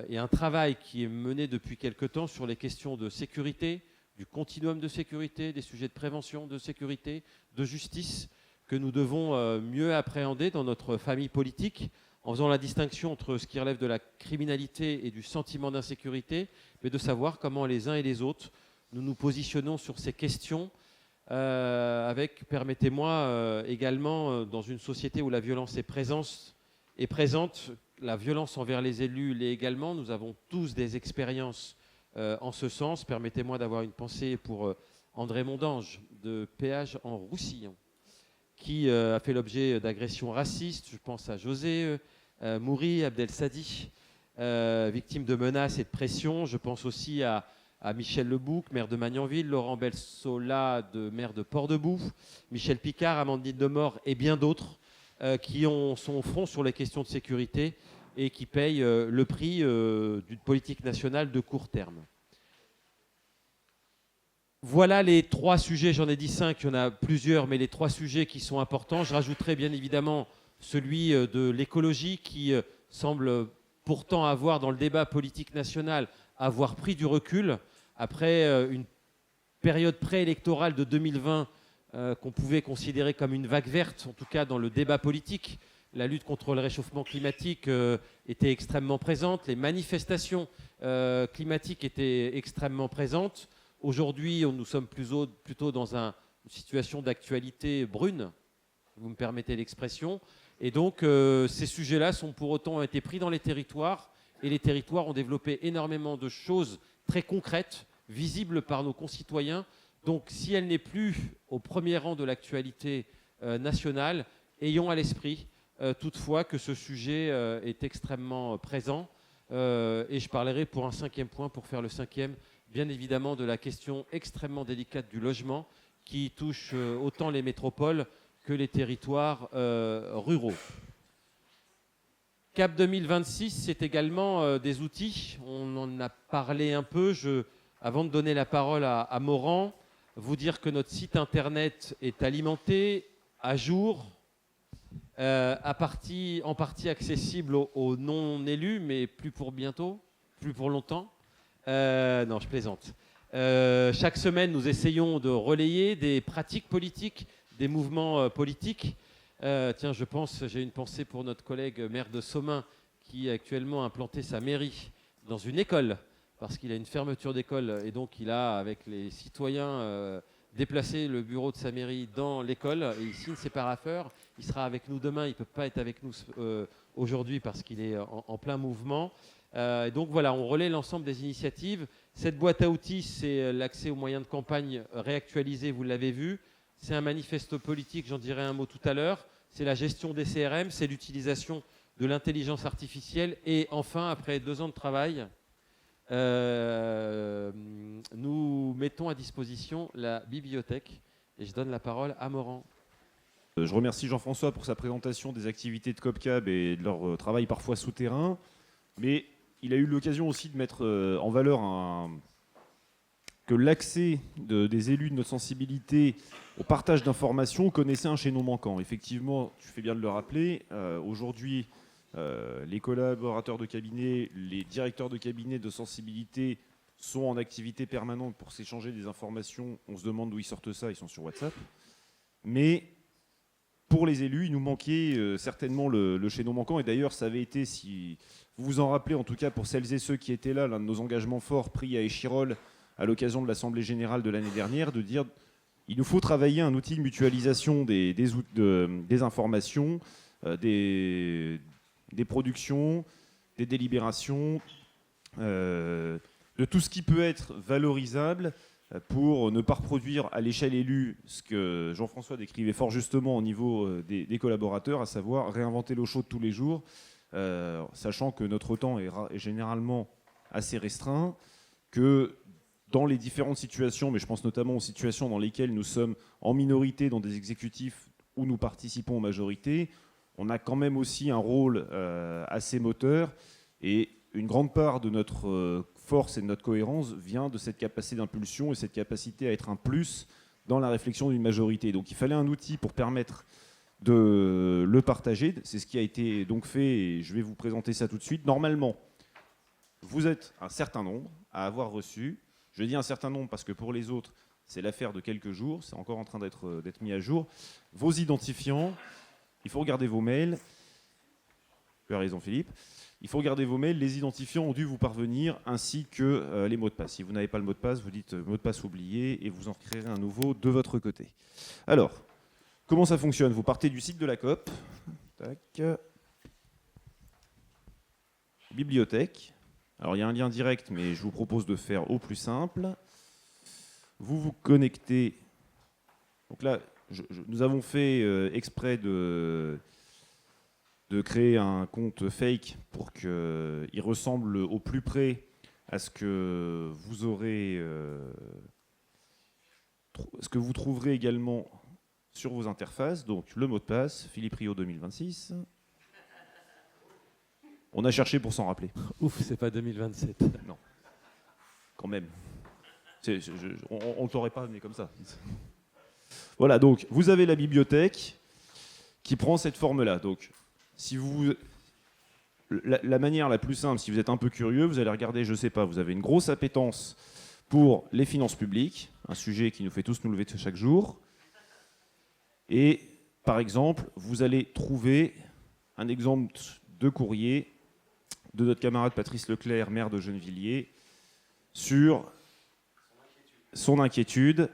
et un travail qui est mené depuis quelque temps sur les questions de sécurité, du continuum de sécurité, des sujets de prévention, de sécurité, de justice, que nous devons mieux appréhender dans notre famille politique, en faisant la distinction entre ce qui relève de la criminalité et du sentiment d'insécurité, mais de savoir comment les uns et les autres nous nous positionnons sur ces questions, avec, permettez-moi, également, dans une société où la violence est présente, la violence envers les élus l'est également. Nous avons tous des expériences en ce sens. Permettez-moi d'avoir une pensée pour André Mondange, de Péage en Roussillon, qui a fait l'objet d'agressions racistes. Je pense à José Mouri, Abdel Sadi, victime de menaces et de pressions. Je pense aussi à Michel Lebouc, maire de Magnanville, Laurent Belsola, maire de Port-de-Bouc, Michel Picard, Amandine Demort et bien d'autres qui sont au front sur les questions de sécurité et qui payent le prix d'une politique nationale de court terme. Voilà les 3 sujets, j'en ai dit 5, il y en a plusieurs, mais les 3 sujets qui sont importants. Je rajouterai bien évidemment celui de l'écologie qui semble pourtant avoir, dans le débat politique national, avoir pris du recul après une période préélectorale de 2020 qu'on pouvait considérer comme une vague verte, en tout cas dans le débat politique. La lutte contre le réchauffement climatique était extrêmement présente, les manifestations climatiques étaient extrêmement présentes. Aujourd'hui, nous sommes plutôt dans une situation d'actualité brune, vous me permettez l'expression. Et donc, ces sujets-là sont pour autant été pris dans les territoires et les territoires ont développé énormément de choses très concrètes, visibles par nos concitoyens. Donc si elle n'est plus au premier rang de l'actualité nationale, ayons à l'esprit toutefois que ce sujet est extrêmement présent. Et je parlerai pour un 5e point, pour faire le 5e, bien évidemment de la question extrêmement délicate du logement qui touche autant les métropoles que les territoires ruraux. CAP 2026, c'est également des outils. On en a parlé un peu. Avant de donner la parole à Morand, vous dire que notre site internet est alimenté, à jour, en partie accessible aux non-élus, mais plus pour bientôt, plus pour longtemps. Non, je plaisante. Chaque semaine, nous essayons de relayer des pratiques politiques, des mouvements politiques. Tiens, j'ai une pensée pour notre collègue maire de Somain qui actuellement a implanté sa mairie dans une école parce qu'il a une fermeture d'école et donc il a, avec les citoyens, déplacé le bureau de sa mairie dans l'école et il signe ses parapheurs. Il sera avec nous demain, il ne peut pas être avec nous aujourd'hui parce qu'il est en plein mouvement. Donc voilà, on relaie l'ensemble des initiatives. Cette boîte à outils, c'est l'accès aux moyens de campagne réactualisés, vous l'avez vu. C'est un manifeste politique, j'en dirai un mot tout à l'heure. C'est la gestion des CRM, c'est l'utilisation de l'intelligence artificielle. Et enfin, après 2 ans de travail, nous mettons à disposition la bibliothèque. Et je donne la parole à Morand. Je remercie Jean-François pour sa présentation des activités de COPCAB et de leur travail parfois souterrain. Mais il a eu l'occasion aussi de mettre en valeur que l'accès des élus de notre sensibilité au partage d'informations connaissait un chaînon manquant. Effectivement, tu fais bien de le rappeler, aujourd'hui, les collaborateurs de cabinet, les directeurs de cabinet de sensibilité sont en activité permanente pour s'échanger des informations. On se demande d'où ils sortent ça, ils sont sur WhatsApp. Mais pour les élus, il nous manquait certainement le chaînon manquant. Et d'ailleurs, ça avait été, si vous vous en rappelez, en tout cas pour celles et ceux qui étaient là, l'un de nos engagements forts pris à Échirolles à l'occasion de l'Assemblée générale de l'année dernière, de dire il nous faut travailler un outil de mutualisation des informations, des productions, des délibérations, de tout ce qui peut être valorisable pour ne pas reproduire à l'échelle élue ce que Jean-François décrivait fort justement au niveau des collaborateurs, à savoir réinventer l'eau chaude tous les jours, sachant que notre temps est généralement assez restreint, que dans les différentes situations, mais je pense notamment aux situations dans lesquelles nous sommes en minorité dans des exécutifs où nous participons en majorité, on a quand même aussi un rôle assez moteur et une grande part de notre force et de notre cohérence vient de cette capacité d'impulsion et cette capacité à être un plus dans la réflexion d'une majorité. Donc il fallait un outil pour permettre de le partager. C'est ce qui a été donc fait et je vais vous présenter ça tout de suite. Normalement, vous êtes un certain nombre à avoir reçu. Je dis un certain nombre parce que pour les autres, c'est l'affaire de quelques jours. C'est encore en train d'être mis à jour. Vos identifiants, il faut regarder vos mails. Tu as raison, Philippe. Il faut regarder vos mails. Les identifiants ont dû vous parvenir ainsi que les mots de passe. Si vous n'avez pas le mot de passe, vous dites mot de passe oublié et vous en créerez un nouveau de votre côté. Alors, comment ça fonctionne ? Vous partez du site de la COP. Tac. Bibliothèque. Alors, il y a un lien direct, mais je vous propose de faire au plus simple. Vous vous connectez. Donc là, nous avons fait exprès de créer un compte fake pour qu'il ressemble au plus près à ce que vous aurez, ce que vous trouverez également sur vos interfaces. Donc le mot de passe, Philippe Rio 2026. On a cherché pour s'en rappeler. Ouf, c'est pas 2027. Non, quand même. On ne t'aurait pas amené comme ça. Voilà, donc vous avez la bibliothèque qui prend cette forme-là. Donc, si vous, la manière la plus simple, si vous êtes un peu curieux, vous allez regarder, je ne sais pas, vous avez une grosse appétence pour les finances publiques, un sujet qui nous fait tous nous lever chaque jour. Et, par exemple, vous allez trouver un exemple de courrier de notre camarade Patrice Leclerc, maire de Gennevilliers, sur son inquiétude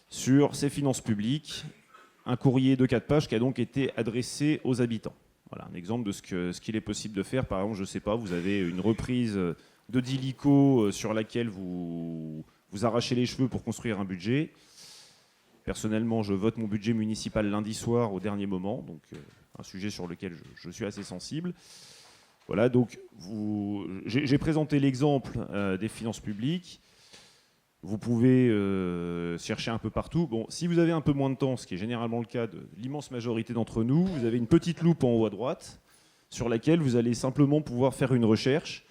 sur ses finances publiques, un courrier de 4 pages qui a donc été adressé aux habitants. Voilà, un exemple de ce qu'il est possible de faire. Par exemple, je ne sais pas, vous avez une reprise de d'illico sur laquelle vous arrachez les cheveux pour construire un budget. Personnellement, je vote mon budget municipal lundi soir au dernier moment, donc un sujet sur lequel je suis assez sensible. Voilà, donc j'ai présenté l'exemple des finances publiques. Vous pouvez chercher un peu partout. Bon, si vous avez un peu moins de temps, ce qui est généralement le cas de l'immense majorité d'entre nous, vous avez une petite loupe en haut à droite sur laquelle vous allez simplement pouvoir faire une recherche.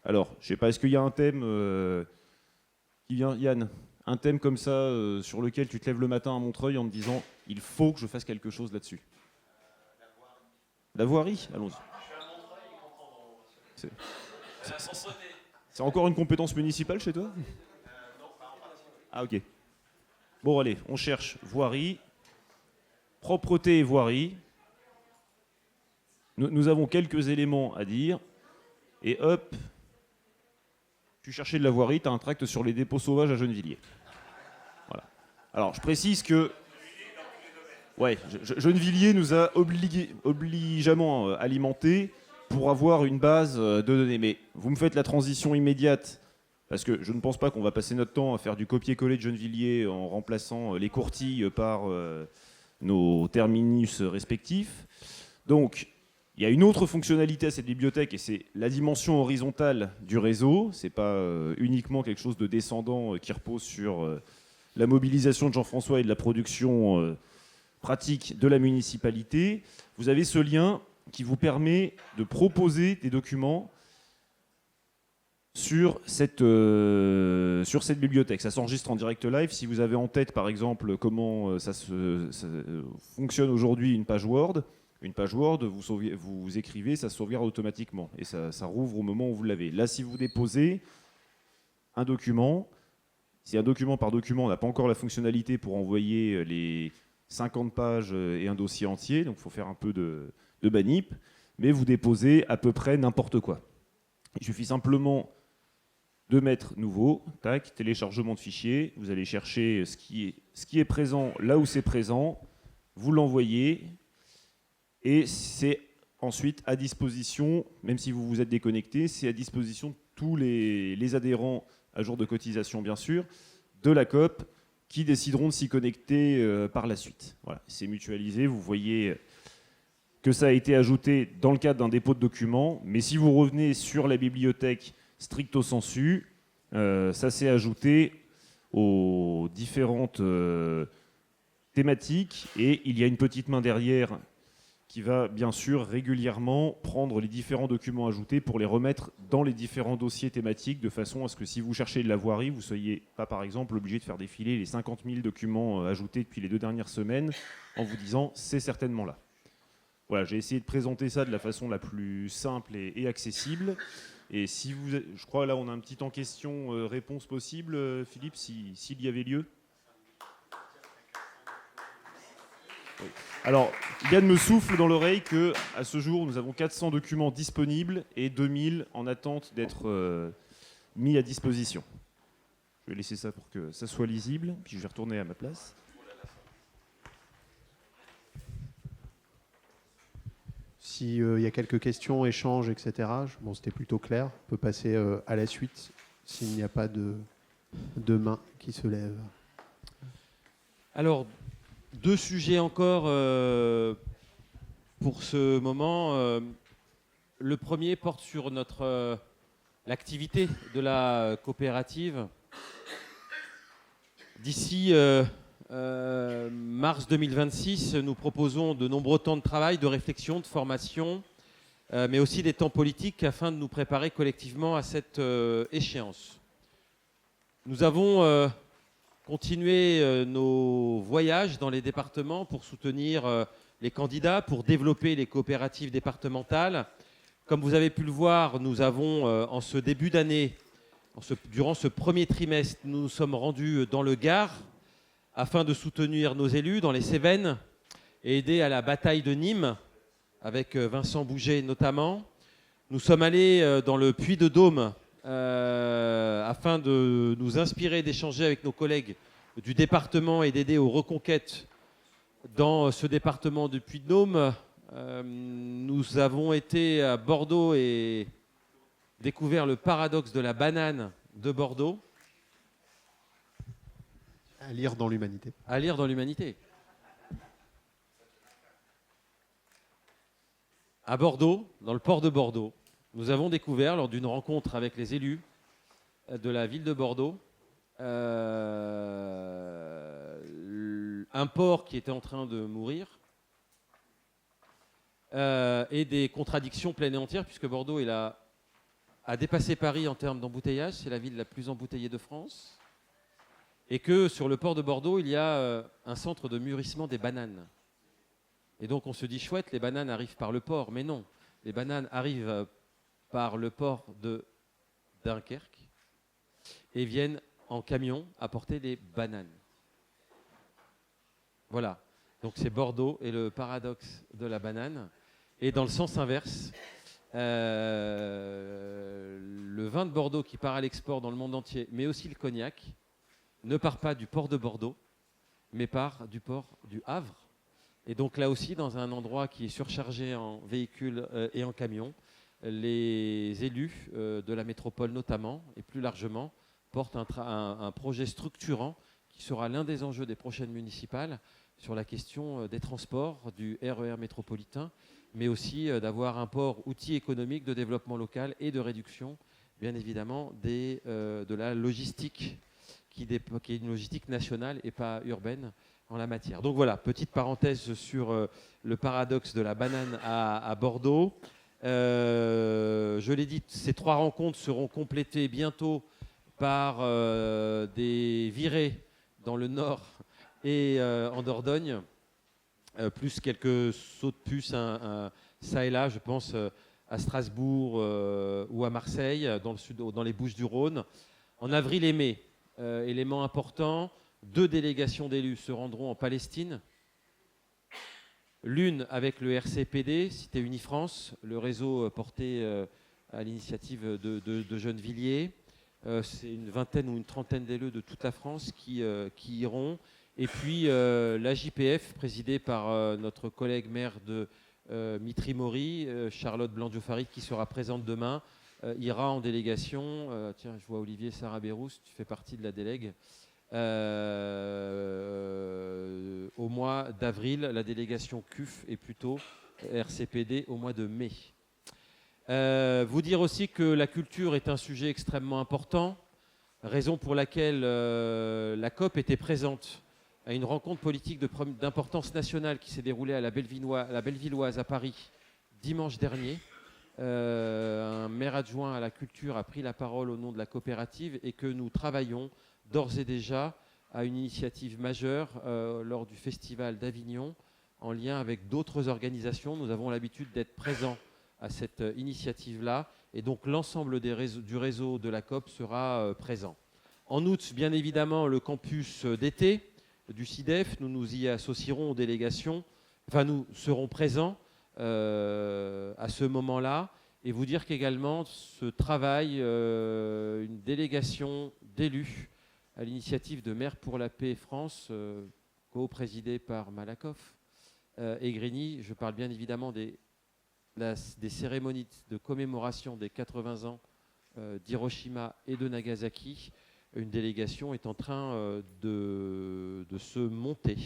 Alors, je ne sais pas, est-ce qu'il y a un thème qui vient, Yann, un thème comme ça sur lequel tu te lèves le matin à Montreuil en te disant « il faut que je fasse quelque chose là-dessus ». La voirie, allons-y. C'est encore une compétence municipale chez toi ? Ah ok. Bon allez, on cherche voirie, propreté et voirie. Nous avons quelques éléments à dire. Et hop, tu cherchais de la voirie, tu as un tract sur les dépôts sauvages à Gennevilliers. Voilà. Alors je précise que ouais, Gennevilliers nous a obligeamment alimentés pour avoir une base de données. Mais vous me faites la transition immédiate. Parce que je ne pense pas qu'on va passer notre temps à faire du copier-coller de Gennevilliers en remplaçant les courtilles par nos terminus respectifs. Donc, il y a une autre fonctionnalité à cette bibliothèque, et c'est la dimension horizontale du réseau. Ce n'est pas uniquement quelque chose de descendant qui repose sur la mobilisation de Jean-François et de la production pratique de la municipalité. Vous avez ce lien qui vous permet de proposer des documents sur cette bibliothèque. Ça s'enregistre en direct live. Si vous avez en tête, par exemple, comment ça fonctionne aujourd'hui une page Word, vous écrivez, ça sauvegarde automatiquement. Et ça rouvre au moment où vous l'avez. Là, si vous déposez un document, si un document par document, on n'a pas encore la fonctionnalité pour envoyer les 50 pages et un dossier entier, donc il faut faire un peu de manip, mais vous déposez à peu près n'importe quoi. Il suffit simplement de mettre nouveau, tac, téléchargement de fichier, vous allez chercher ce qui est présent là où c'est présent, vous l'envoyez, et c'est ensuite à disposition, même si vous vous êtes déconnecté, c'est à disposition de tous les adhérents à jour de cotisation, bien sûr, de la COP, qui décideront de s'y connecter par la suite. Voilà, c'est mutualisé, vous voyez que ça a été ajouté dans le cadre d'un dépôt de documents, mais si vous revenez sur la bibliothèque stricto sensu, ça s'est ajouté aux différentes thématiques, et il y a une petite main derrière qui va bien sûr régulièrement prendre les différents documents ajoutés pour les remettre dans les différents dossiers thématiques, de façon à ce que si vous cherchez de la voirie, vous ne soyez pas par exemple obligé de faire défiler les 50 000 documents ajoutés depuis les 2 dernières semaines en vous disant c'est certainement là. Voilà, j'ai essayé de présenter ça de la façon la plus simple et accessible. Et si vous, je crois là on a un petit temps question-réponse possible, Philippe, s'il y avait lieu. Oui. Alors, Yann me souffle dans l'oreille qu'à ce jour, nous avons 400 documents disponibles et 2000 en attente d'être mis à disposition. Je vais laisser ça pour que ça soit lisible, puis je vais retourner à ma place. S'il y a quelques questions, échanges, etc., bon, c'était plutôt clair. On peut passer à la suite s'il n'y a pas de main qui se lève. Alors, 2 sujets encore pour ce moment. Le premier porte sur l'activité de la coopérative. D'ici mars 2026, nous proposons de nombreux temps de travail, de réflexion, de formation, mais aussi des temps politiques afin de nous préparer collectivement à cette échéance. Nous avons continué nos voyages dans les départements pour soutenir les candidats, pour développer les coopératives départementales. Comme vous avez pu le voir, nous avons, en ce début d'année, durant ce premier trimestre, nous nous sommes rendus dans le Gard afin de soutenir nos élus dans les Cévennes et aider à la bataille de Nîmes, avec Vincent Bouget notamment. Nous sommes allés dans le Puy-de-Dôme afin de nous inspirer, d'échanger avec nos collègues du département et d'aider aux reconquêtes dans ce département du Puy-de-Dôme. Nous avons été à Bordeaux et découvert le paradoxe de la banane de Bordeaux. À lire dans l'Humanité. À lire dans l'Humanité. À Bordeaux, dans le port de Bordeaux, nous avons découvert, lors d'une rencontre avec les élus de la ville de Bordeaux, un port qui était en train de mourir et des contradictions pleines et entières, puisque Bordeaux a dépassé Paris en termes d'embouteillage, c'est la ville la plus embouteillée de France, et que sur le port de Bordeaux, il y a un centre de mûrissement des bananes. Et donc on se dit, chouette, les bananes arrivent par le port, mais non, les bananes arrivent par le port de Dunkerque et viennent en camion apporter des bananes. Voilà, donc c'est Bordeaux et le paradoxe de la banane. Et dans le sens inverse, le vin de Bordeaux qui part à l'export dans le monde entier, mais aussi le cognac, ne part pas du port de Bordeaux, mais part du port du Havre. Et donc là aussi, dans un endroit qui est surchargé en véhicules et en camions, les élus de la métropole notamment, et plus largement, portent un projet structurant qui sera l'un des enjeux des prochaines municipales sur la question des transports, du RER métropolitain, mais aussi d'avoir un port outil économique de développement local et de réduction, bien évidemment, de la logistique, qui est une logistique nationale et pas urbaine en la matière. Donc voilà, petite parenthèse sur le paradoxe de la banane à Bordeaux. Je l'ai dit, ces 3 rencontres seront complétées bientôt par des virées dans le Nord et en Dordogne, plus quelques sauts de puce ça et là, je pense à Strasbourg ou à Marseille, dans le sud, dans les Bouches-du-Rhône. En avril et mai, élément important, 2 délégations d'élus se rendront en Palestine. L'une avec le RCPD, Cité Unie-France, le réseau porté à l'initiative de Gennevilliers. C'est une vingtaine ou une trentaine d'élus de toute la France qui iront. Et puis la JPF, présidée par notre collègue maire de Mitry-Mory, Charlotte Blandiot-Farid, qui sera présente demain, ira en délégation. Tiens, je vois Olivier Sarabérousse, tu fais partie de la délègue. Au mois d'avril, la délégation CUF est plutôt RCPD au mois de mai. Vous dire aussi que la culture est un sujet extrêmement important, raison pour laquelle la COP était présente à une rencontre politique d'importance nationale qui s'est déroulée à la Bellevilloise à Paris dimanche dernier. Un maire adjoint à la culture a pris la parole au nom de la coopérative et que nous travaillons d'ores et déjà à une initiative majeure lors du Festival d'Avignon en lien avec d'autres organisations. Nous avons l'habitude d'être présents à cette initiative-là et donc l'ensemble du réseau de la COP sera présent. En août, bien évidemment, le campus d'été du CIDEF, nous nous y associerons aux délégations, enfin nous serons présents à ce moment-là et vous dire qu'également ce travail, une délégation d'élus à l'initiative de Maires pour la Paix France, co-présidée par Malakoff et Grigny. Je parle bien évidemment des cérémonies de commémoration des 80 ans d'Hiroshima et de Nagasaki. Une délégation est en train de se monter,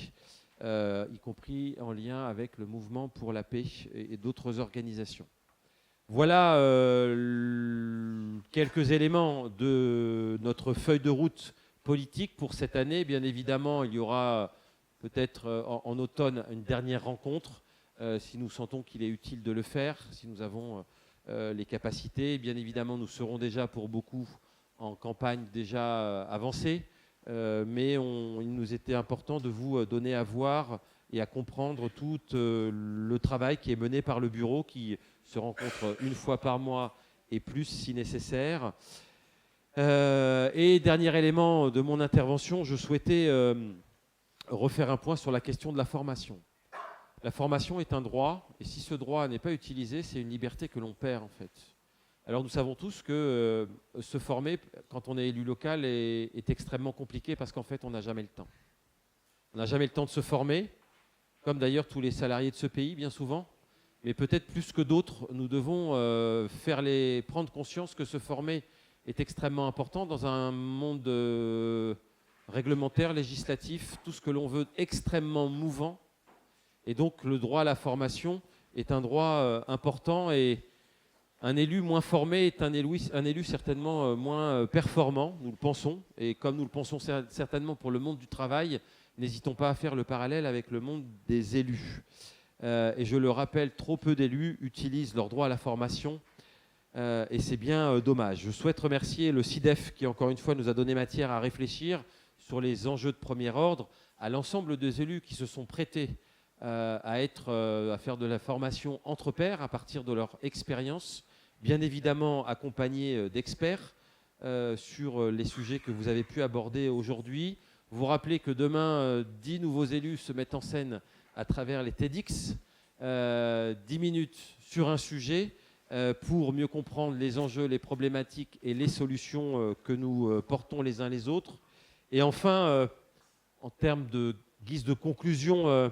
y compris en lien avec le mouvement pour la paix et d'autres organisations. Voilà quelques éléments de notre feuille de route politique pour cette année. Bien évidemment, il y aura peut-être en automne une dernière rencontre, si nous sentons qu'il est utile de le faire, si nous avons les capacités. Bien évidemment, nous serons déjà pour beaucoup en campagne déjà avancée, mais il nous était important de vous donner à voir et à comprendre tout le travail qui est mené par le bureau, qui se rencontre une fois par mois et plus si nécessaire. Et dernier élément de mon intervention, je souhaitais refaire un point sur la question de la formation. La formation est un droit, et si ce droit n'est pas utilisé, c'est une liberté que l'on perd en fait. Alors nous savons tous que se former quand on est élu local est extrêmement compliqué parce qu'en fait on n'a jamais le temps. On n'a jamais le temps de se former, comme d'ailleurs tous les salariés de ce pays bien souvent. mais peut-être plus que d'autres, nous devons prendre conscience que se former est extrêmement important dans un monde réglementaire, législatif, tout ce que l'on veut extrêmement mouvant. Et donc le droit à la formation est un droit important, et un élu moins formé est un élu certainement moins performant, nous le pensons. Et comme nous le pensons certainement pour le monde du travail, n'hésitons pas à faire le parallèle avec le monde des élus. Et je le rappelle, trop peu d'élus utilisent leur droit à la formation, et c'est bien dommage. Je souhaite remercier le CIDEF qui, encore une fois, nous a donné matière à réfléchir sur les enjeux de premier ordre, à l'ensemble des élus qui se sont prêtés à faire de la formation entre pairs à partir de leur expérience, bien évidemment accompagnés d'experts sur les sujets que vous avez pu aborder aujourd'hui. Vous rappelez que demain, 10 nouveaux élus se mettent en scène à travers les TEDx, 10 minutes sur un sujet pour mieux comprendre les enjeux, les problématiques et les solutions que nous portons les uns les autres. Et enfin, en termes de guise de conclusion, en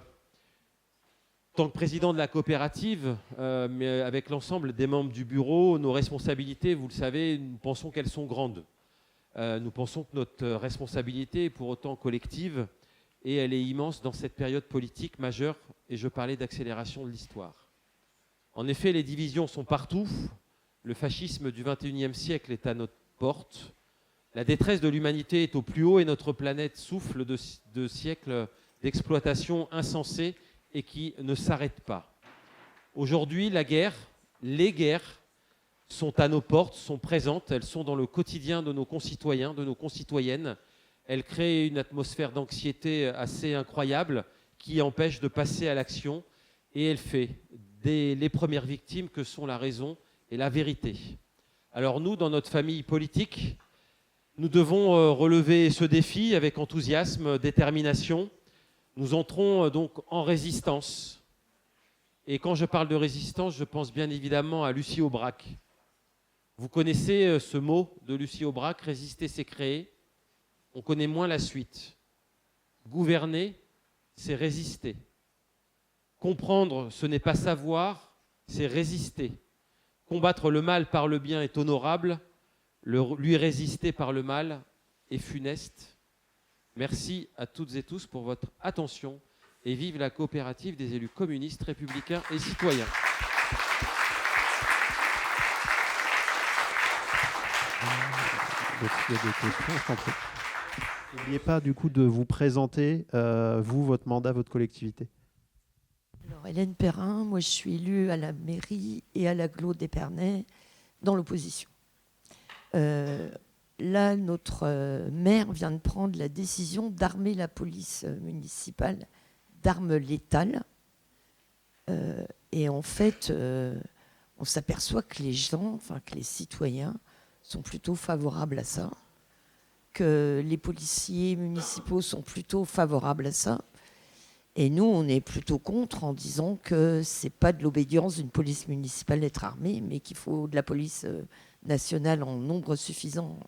tant que président de la coopérative, mais avec l'ensemble des membres du bureau, nos responsabilités, vous le savez, nous pensons qu'elles sont grandes. Nous pensons que notre responsabilité est pour autant collective, et elle est immense dans cette période politique majeure, et je parlais d'accélération de l'histoire. En effet, les divisions sont partout. Le fascisme du XXIe siècle est à notre porte. La détresse de l'humanité est au plus haut, et notre planète souffle de siècles d'exploitation insensée et qui ne s'arrête pas. Aujourd'hui, les guerres sont à nos portes, sont présentes, elles sont dans le quotidien de nos concitoyens, de nos concitoyennes. Elles créent une atmosphère d'anxiété assez incroyable qui empêche de passer à l'action, et elle fait les premières victimes que sont la raison et la vérité. Alors nous, dans notre famille politique, nous devons relever ce défi avec enthousiasme, détermination. Nous entrons donc en résistance. Et quand je parle de résistance, je pense bien évidemment à Lucie Aubrac. Vous connaissez ce mot de Lucie Aubrac, résister c'est créer. On connaît moins la suite. Gouverner, c'est résister. Comprendre, ce n'est pas savoir, c'est résister. Combattre le mal par le bien est honorable, lui résister par le mal est funeste. Merci à toutes et tous pour votre attention, et vive la coopérative des élus communistes, républicains et citoyens. N'oubliez pas du coup de vous présenter, vous, votre mandat, votre collectivité. Alors, Hélène Perrin, moi je suis élue à la mairie et à l'agglo d'Épernay dans l'opposition. Là, notre maire vient de prendre la décision d'armer la police municipale d'armes létales. Et en fait, on s'aperçoit que les gens, enfin que les citoyens sont plutôt favorables à ça, que les policiers municipaux sont plutôt favorables à ça. Et nous, on est plutôt contre, en disant que c'est pas de l'obédience d'une police municipale d'être armée, mais qu'il faut de la police nationale en nombre suffisant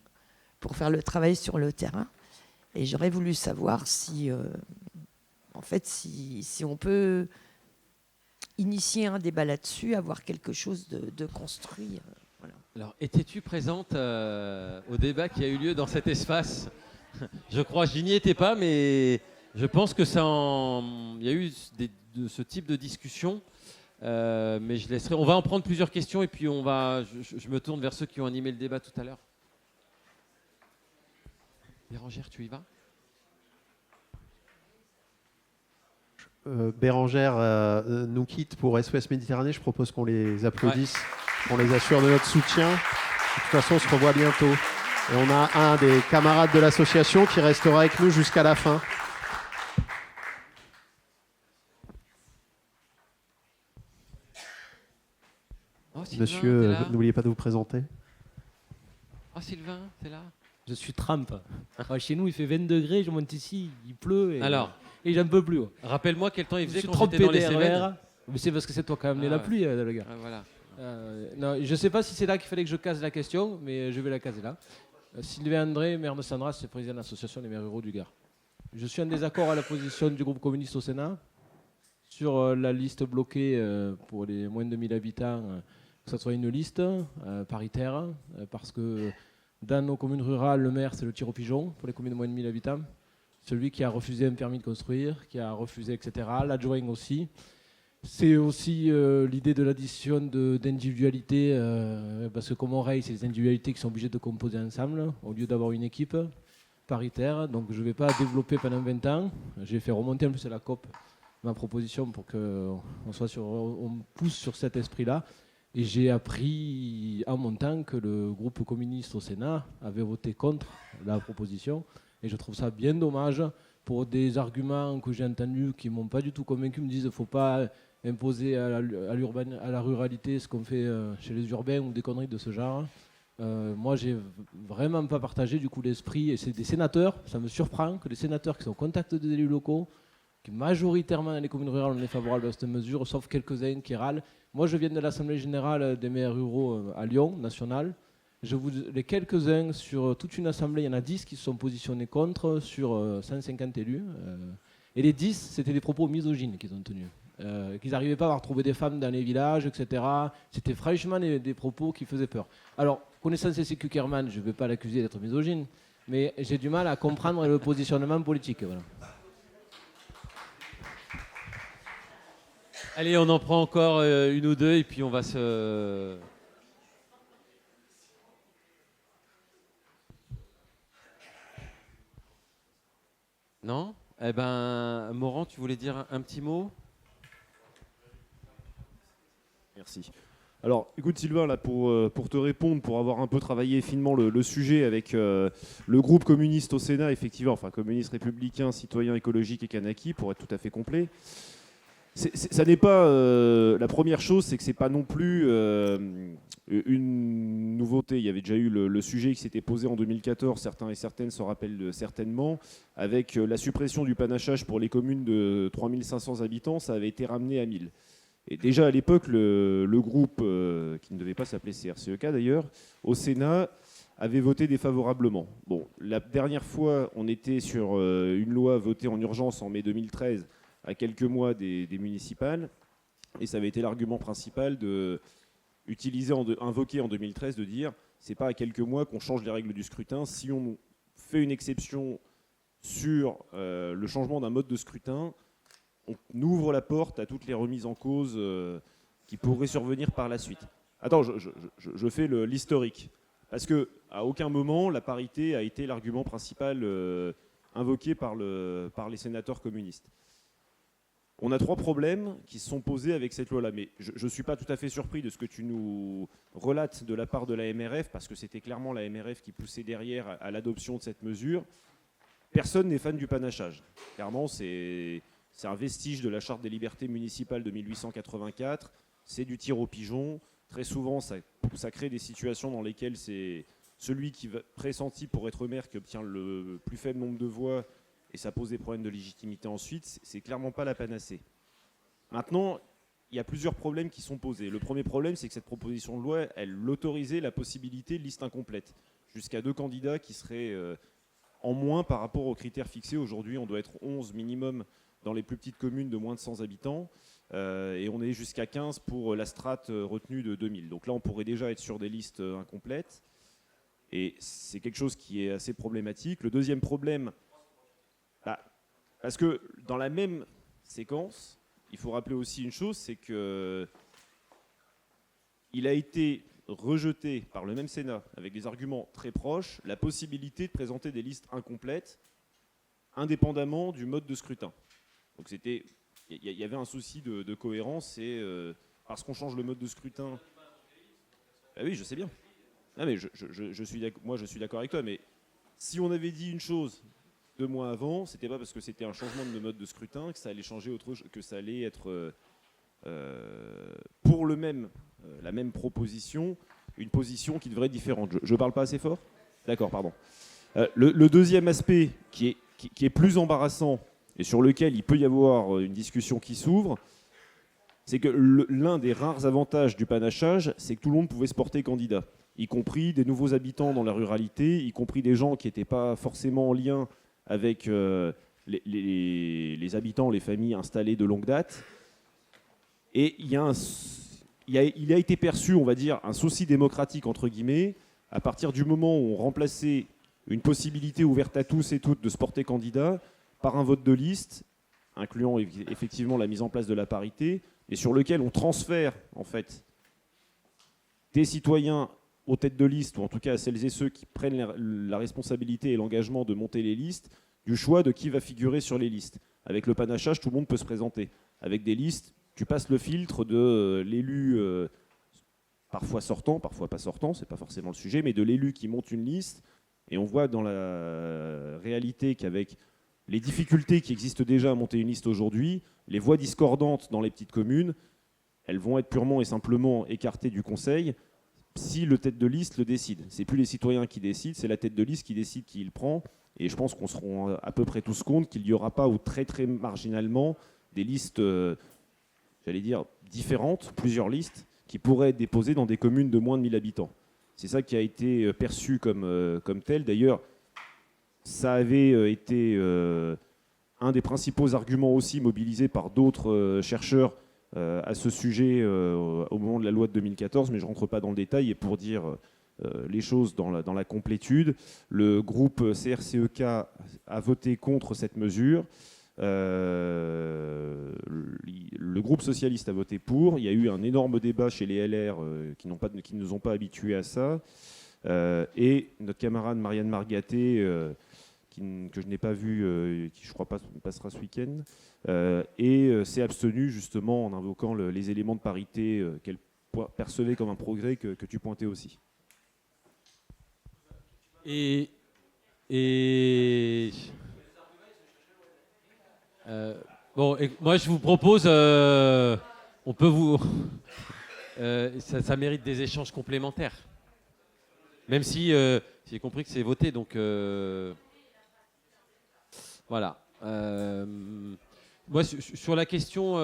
pour faire le travail sur le terrain. Et j'aurais voulu savoir si, en fait, si on peut initier un débat là-dessus, avoir quelque chose de construit. Voilà. Alors, étais-tu présente au débat qui a eu lieu dans cet espace ? Je crois, je n'y étais pas, mais je pense que il y a eu de ce type de discussion. Mais je laisserai. On va en prendre plusieurs questions, et puis je me tourne vers ceux qui ont animé le débat tout à l'heure. Bérangère, tu y vas ? Bérangère nous quitte pour SOS Méditerranée. Je propose qu'on les applaudisse, qu'on les assure de notre soutien. De toute façon, on se revoit bientôt. Et on a un des camarades de l'association qui restera avec nous jusqu'à la fin. Oh, Sylvain, Monsieur, n'oubliez pas de vous présenter. Oh, Sylvain, t'es là ? Je suis trempe. Chez nous, il fait 20 degrés, je monte ici, il pleut et j'en peux plus. Rappelle-moi quel temps il faisait je quand j'étais dans les Cévennes. Mais c'est parce que c'est toi qui as amené la pluie, le gars. Voilà. Non, je ne sais pas si c'est là qu'il fallait que je case la question, mais je vais la caser là. Sylvain André, maire de Sandras, c'est président de l'association des maires ruraux du Gard. Je suis en désaccord à la position du groupe communiste au Sénat Sur la liste bloquée pour les moins de 1000 habitants, que ce soit une liste paritaire, parce que dans nos communes rurales, le maire, c'est le tir au pigeon pour les communes de moins de 1000 habitants. Celui qui a refusé un permis de construire, qui a refusé, etc. L'adjoint aussi. C'est aussi l'idée de l'addition d'individualités, parce que comme on raye, c'est les individualités qui sont obligées de composer ensemble, au lieu d'avoir une équipe paritaire. Donc je ne vais pas développer pendant 20 ans. J'ai fait remonter en plus à la COP ma proposition pour qu'on pousse sur cet esprit-là. Et j'ai appris en mon temps que le groupe communiste au Sénat avait voté contre la proposition. Et je trouve ça bien dommage pour des arguments que j'ai entendus qui ne m'ont pas du tout convaincu. Ils me disent qu'il ne faut pas imposer à la ruralité ce qu'on fait chez les urbains ou des conneries de ce genre. Moi, j'ai vraiment pas partagé du coup l'esprit. Et c'est des sénateurs, ça me surprend que les sénateurs qui sont au contact des élus locaux, qui majoritairement dans les communes rurales, on est favorable à cette mesure, sauf quelques-uns qui râlent. Moi, je viens de l'Assemblée générale des maires ruraux à Lyon, nationale. Les quelques-uns sur toute une assemblée, il y en a 10 qui se sont positionnés contre sur 150 élus. Et les 10, c'était des propos misogynes qu'ils ont tenus. Qu'ils n'arrivaient pas à retrouver des femmes dans les villages, etc. C'était franchement des propos qui faisaient peur. Alors, connaissant C.C. Kuckerman, je ne vais pas l'accuser d'être misogyne, mais j'ai du mal à comprendre le positionnement politique. Voilà. Allez, on en prend encore une ou deux et puis on va se... Non ? Eh ben, Morand, tu voulais dire un petit mot ? Merci. Alors, écoute Sylvain, là, pour te répondre, pour avoir un peu travaillé finement le sujet avec le groupe communiste au Sénat, effectivement, enfin communiste républicain, citoyen écologique et Kanaki, pour être tout à fait complet. Ça n'est pas la première chose, c'est que c'est pas non plus une nouveauté. Il y avait déjà eu le sujet qui s'était posé en 2014, certains et certaines s'en rappellent certainement, avec la suppression du panachage pour les communes de 3500 habitants, ça avait été ramené à 1000. Et déjà à l'époque, le groupe, qui ne devait pas s'appeler CRCEK d'ailleurs, au Sénat, avait voté défavorablement. Bon, la dernière fois, on était sur une loi votée en urgence en mai 2013, à quelques mois des municipales, et ça avait été l'argument principal invoqué en 2013, de dire c'est pas à quelques mois qu'on change les règles du scrutin. Si on fait une exception sur le changement d'un mode de scrutin, on ouvre la porte à toutes les remises en cause qui pourraient survenir par la suite. Attends, je fais l'historique. Parce qu'à aucun moment, la parité a été l'argument principal invoqué par les sénateurs communistes. On a 3 problèmes qui se sont posés avec cette loi-là. Mais je ne suis pas tout à fait surpris de ce que tu nous relates de la part de la MRF, parce que c'était clairement la MRF qui poussait derrière à l'adoption de cette mesure. Personne n'est fan du panachage. Clairement, c'est un vestige de la Charte des libertés municipales de 1884. C'est du tir au pigeon. Très souvent, ça crée des situations dans lesquelles c'est celui qui va pressenti pour être maire qui obtient le plus faible nombre de voix, et ça pose des problèmes de légitimité ensuite. C'est clairement pas la panacée. Maintenant, il y a plusieurs problèmes qui sont posés. Le premier problème, c'est que cette proposition de loi, elle autorisait la possibilité de liste incomplète, jusqu'à 2 candidats qui seraient en moins par rapport aux critères fixés. Aujourd'hui, on doit être 11 minimum dans les plus petites communes de moins de 100 habitants, et on est jusqu'à 15 pour la strate retenue de 2000. Donc là, on pourrait déjà être sur des listes incomplètes, et c'est quelque chose qui est assez problématique. Le deuxième problème, parce que dans la même séquence, il faut rappeler aussi une chose, c'est qu'il a été rejeté par le même Sénat, avec des arguments très proches, la possibilité de présenter des listes incomplètes, indépendamment du mode de scrutin. Donc il y avait un souci de cohérence, et parce qu'on change le mode de scrutin... Ah oui, je sais bien. Ah, mais moi, je suis d'accord avec toi, mais si on avait dit une chose 2 mois avant, c'était pas parce que c'était un changement de mode de scrutin que ça allait changer que ça allait être pour la même proposition, une position qui devrait être différente. Je parle pas assez fort ? D'accord, pardon. Le deuxième aspect qui est plus embarrassant et sur lequel il peut y avoir une discussion qui s'ouvre, c'est que l'un des rares avantages du panachage, c'est que tout le monde pouvait se porter candidat, y compris des nouveaux habitants dans la ruralité, y compris des gens qui n'étaient pas forcément en lien avec les habitants, les familles installées de longue date. Et il a été perçu, on va dire, un souci démocratique, entre guillemets, à partir du moment où on remplaçait une possibilité ouverte à tous et toutes de se porter candidat par un vote de liste, incluant effectivement la mise en place de la parité, et sur lequel on transfère, en fait, des citoyens aux têtes de liste, ou en tout cas à celles et ceux qui prennent la responsabilité et l'engagement de monter les listes, du choix de qui va figurer sur les listes. Avec le panachage, tout le monde peut se présenter. Avec des listes, tu passes le filtre de l'élu, parfois sortant, parfois pas sortant, c'est pas forcément le sujet, mais de l'élu qui monte une liste, et on voit dans la réalité qu'avec les difficultés qui existent déjà à monter une liste aujourd'hui, les voix discordantes dans les petites communes, elles vont être purement et simplement écartées du conseil si le tête de liste le décide. C'est plus les citoyens qui décident, c'est la tête de liste qui décide qui il prend. Et je pense qu'on se rend à peu près tous compte qu'il n'y aura pas, ou très très marginalement, des listes, j'allais dire, différentes, plusieurs listes, qui pourraient être déposées dans des communes de moins de 1000 habitants. C'est ça qui a été perçu comme tel. D'ailleurs, ça avait été un des principaux arguments aussi mobilisés par d'autres chercheurs à ce sujet au moment de la loi de 2014, mais je ne rentre pas dans le détail. Et pour dire les choses dans la complétude, le groupe CRCEK a voté contre cette mesure. Le groupe socialiste a voté pour. Il y a eu un énorme débat chez les LR qui ne nous ont pas habitués à ça. Et notre camarade Marianne Margaté, que je n'ai pas vu, qui je crois passera ce week-end, s'est abstenue justement en invoquant les éléments de parité qu'elle percevait comme un progrès que tu pointais aussi. Bon, moi je vous propose, on peut vous, ça mérite des échanges complémentaires, même si j'ai compris que c'est voté, donc voilà. Moi sur la question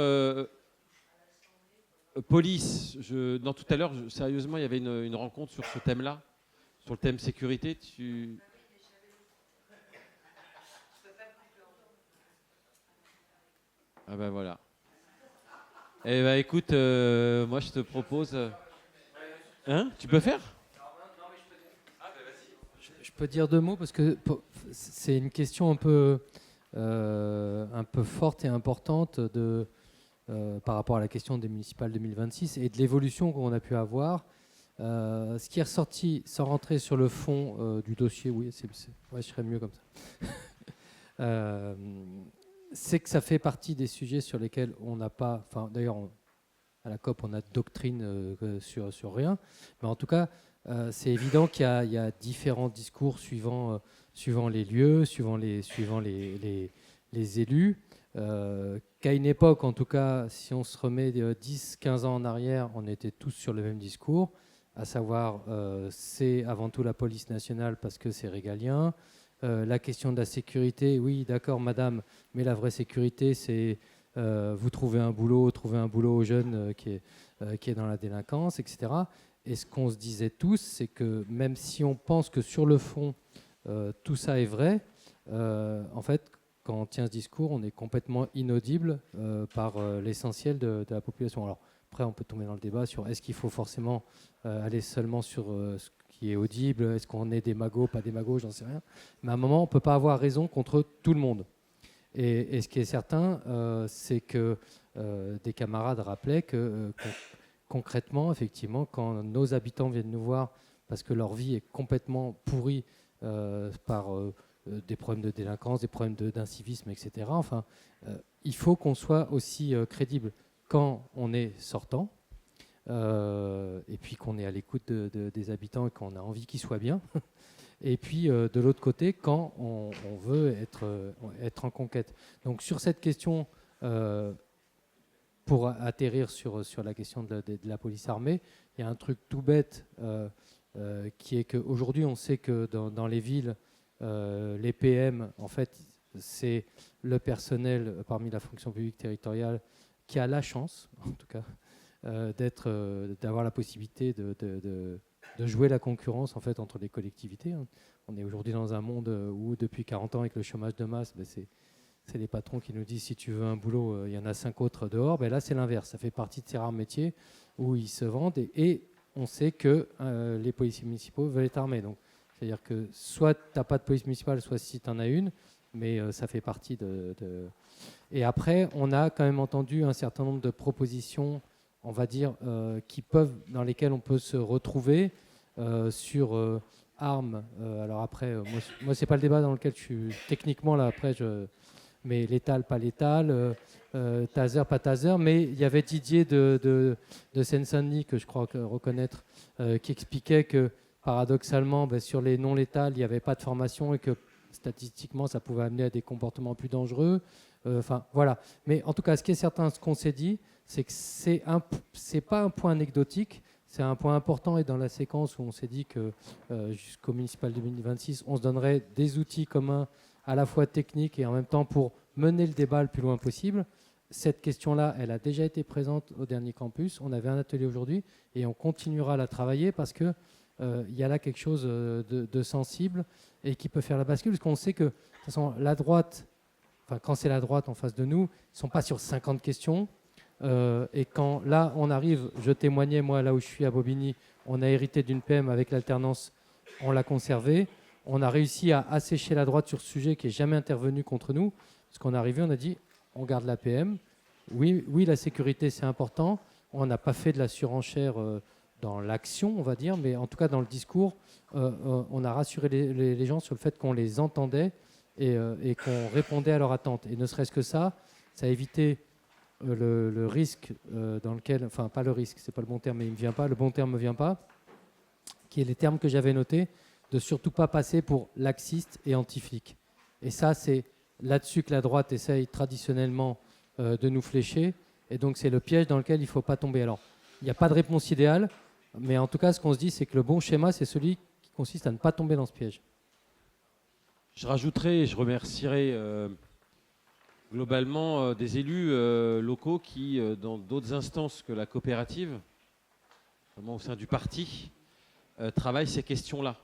police, non, tout à l'heure, sérieusement, il y avait une rencontre sur ce thème-là, sur le thème sécurité. Ah ben voilà. Eh ben écoute, moi je te propose... Hein? Tu peux faire? Je peux dire deux mots parce que c'est une question un peu forte et importante par rapport à la question des municipales 2026 et de l'évolution qu'on a pu avoir. Ce qui est ressorti, sans rentrer sur le fond du dossier, oui, ouais, je serais mieux comme ça. C'est que ça fait partie des sujets sur lesquels on n'a pas... Enfin, d'ailleurs, à la COP, on a doctrine sur rien. Mais en tout cas, c'est évident qu'il y a différents discours suivant les lieux, suivant les élus. Qu'à une époque, en tout cas, si on se remet 10-15 ans en arrière, on était tous sur le même discours, à savoir c'est avant tout la police nationale parce que c'est régalien. La question de la sécurité, oui, d'accord, madame, mais la vraie sécurité, c'est vous trouvez un boulot aux jeunes qui est dans la délinquance, etc. Et ce qu'on se disait tous, c'est que même si on pense que sur le fond, tout ça est vrai, en fait, quand on tient ce discours, on est complètement inaudible par l'essentiel de la population. Alors, après, on peut tomber dans le débat sur est-ce qu'il faut forcément aller seulement sur ce qui est audible, est-ce qu'on est des magots, pas des magots, j'en sais rien. Mais à un moment, on ne peut pas avoir raison contre tout le monde. Et ce qui est certain, c'est que des camarades rappelaient que concrètement, effectivement, quand nos habitants viennent nous voir parce que leur vie est complètement pourrie par des problèmes de délinquance, des problèmes d'incivisme, etc., enfin, il faut qu'on soit aussi crédible quand on est sortant, et puis qu'on est à l'écoute des habitants et qu'on a envie qu'ils soient bien. Et puis, de l'autre côté, quand on veut être en conquête. Donc, sur cette question, pour atterrir sur la question de la police armée, il y a un truc tout bête qui est qu'aujourd'hui, on sait que dans les villes, les PM, en fait, c'est le personnel parmi la fonction publique territoriale qui a la chance, en tout cas, d'avoir la possibilité de jouer la concurrence en fait, entre les collectivités. On est aujourd'hui dans un monde où, depuis 40 ans, avec le chômage de masse, c'est les patrons qui nous disent si tu veux un boulot, il y en a 5 autres dehors. Ben là, c'est l'inverse. Ça fait partie de ces rares métiers où ils se vendent et on sait que les policiers municipaux veulent être armés. Donc, c'est-à-dire que soit tu n'as pas de police municipale, soit si tu en as une, mais ça fait partie de... Et après, on a quand même entendu un certain nombre de propositions, on va dire, dans lesquelles on peut se retrouver sur armes. Alors après, moi c'est pas le débat dans lequel je suis techniquement là. Après, mais létal, pas létal, taser, pas taser. Mais il y avait Didier de Seine-Saint-Denis, que je crois reconnaître, qui expliquait que paradoxalement, sur les non létales, il n'y avait pas de formation et que statistiquement, ça pouvait amener à des comportements plus dangereux. Enfin, voilà. Mais en tout cas, ce qui est certain, ce qu'on s'est dit, c'est que c'est pas un point anecdotique, c'est un point important. Et dans la séquence où on s'est dit que jusqu'au municipal 2026, on se donnerait des outils communs à la fois techniques et en même temps pour mener le débat le plus loin possible. Cette question-là, elle a déjà été présente au dernier campus. On avait un atelier aujourd'hui et on continuera à la travailler parce que il y a là quelque chose de sensible et qui peut faire la bascule. Parce qu'on sait que, de toute façon, la droite, enfin, quand c'est la droite en face de nous, ils ne sont pas sur 50 questions. Et quand là, on arrive, je témoignais, moi, là où je suis à Bobigny, on a hérité d'une PM avec l'alternance, on l'a conservée. On a réussi à assécher la droite sur ce sujet qui n'est jamais intervenu contre nous. Parce qu'on est arrivé, on a dit, on garde la PM. Oui, la sécurité, c'est important. On n'a pas fait de la surenchère dans l'action, on va dire, mais en tout cas, dans le discours, on a rassuré les gens sur le fait qu'on les entendait et qu'on répondait à leurs attentes. Et ne serait-ce que ça a évité le risque dans lequel... Enfin, pas le risque, c'est pas le bon terme, mais il me vient pas. Le bon terme ne me vient pas, qui est les termes que j'avais notés, de surtout pas passer pour laxiste et anti-flic. Et ça, c'est là-dessus que la droite essaye traditionnellement de nous flécher. Et donc, c'est le piège dans lequel il ne faut pas tomber. Alors, il n'y a pas de réponse idéale, mais en tout cas, ce qu'on se dit, c'est que le bon schéma, c'est celui qui consiste à ne pas tomber dans ce piège. Je rajouterai et je remercierai globalement des élus locaux qui, dans d'autres instances que la coopérative, notamment au sein du parti, travaillent ces questions-là.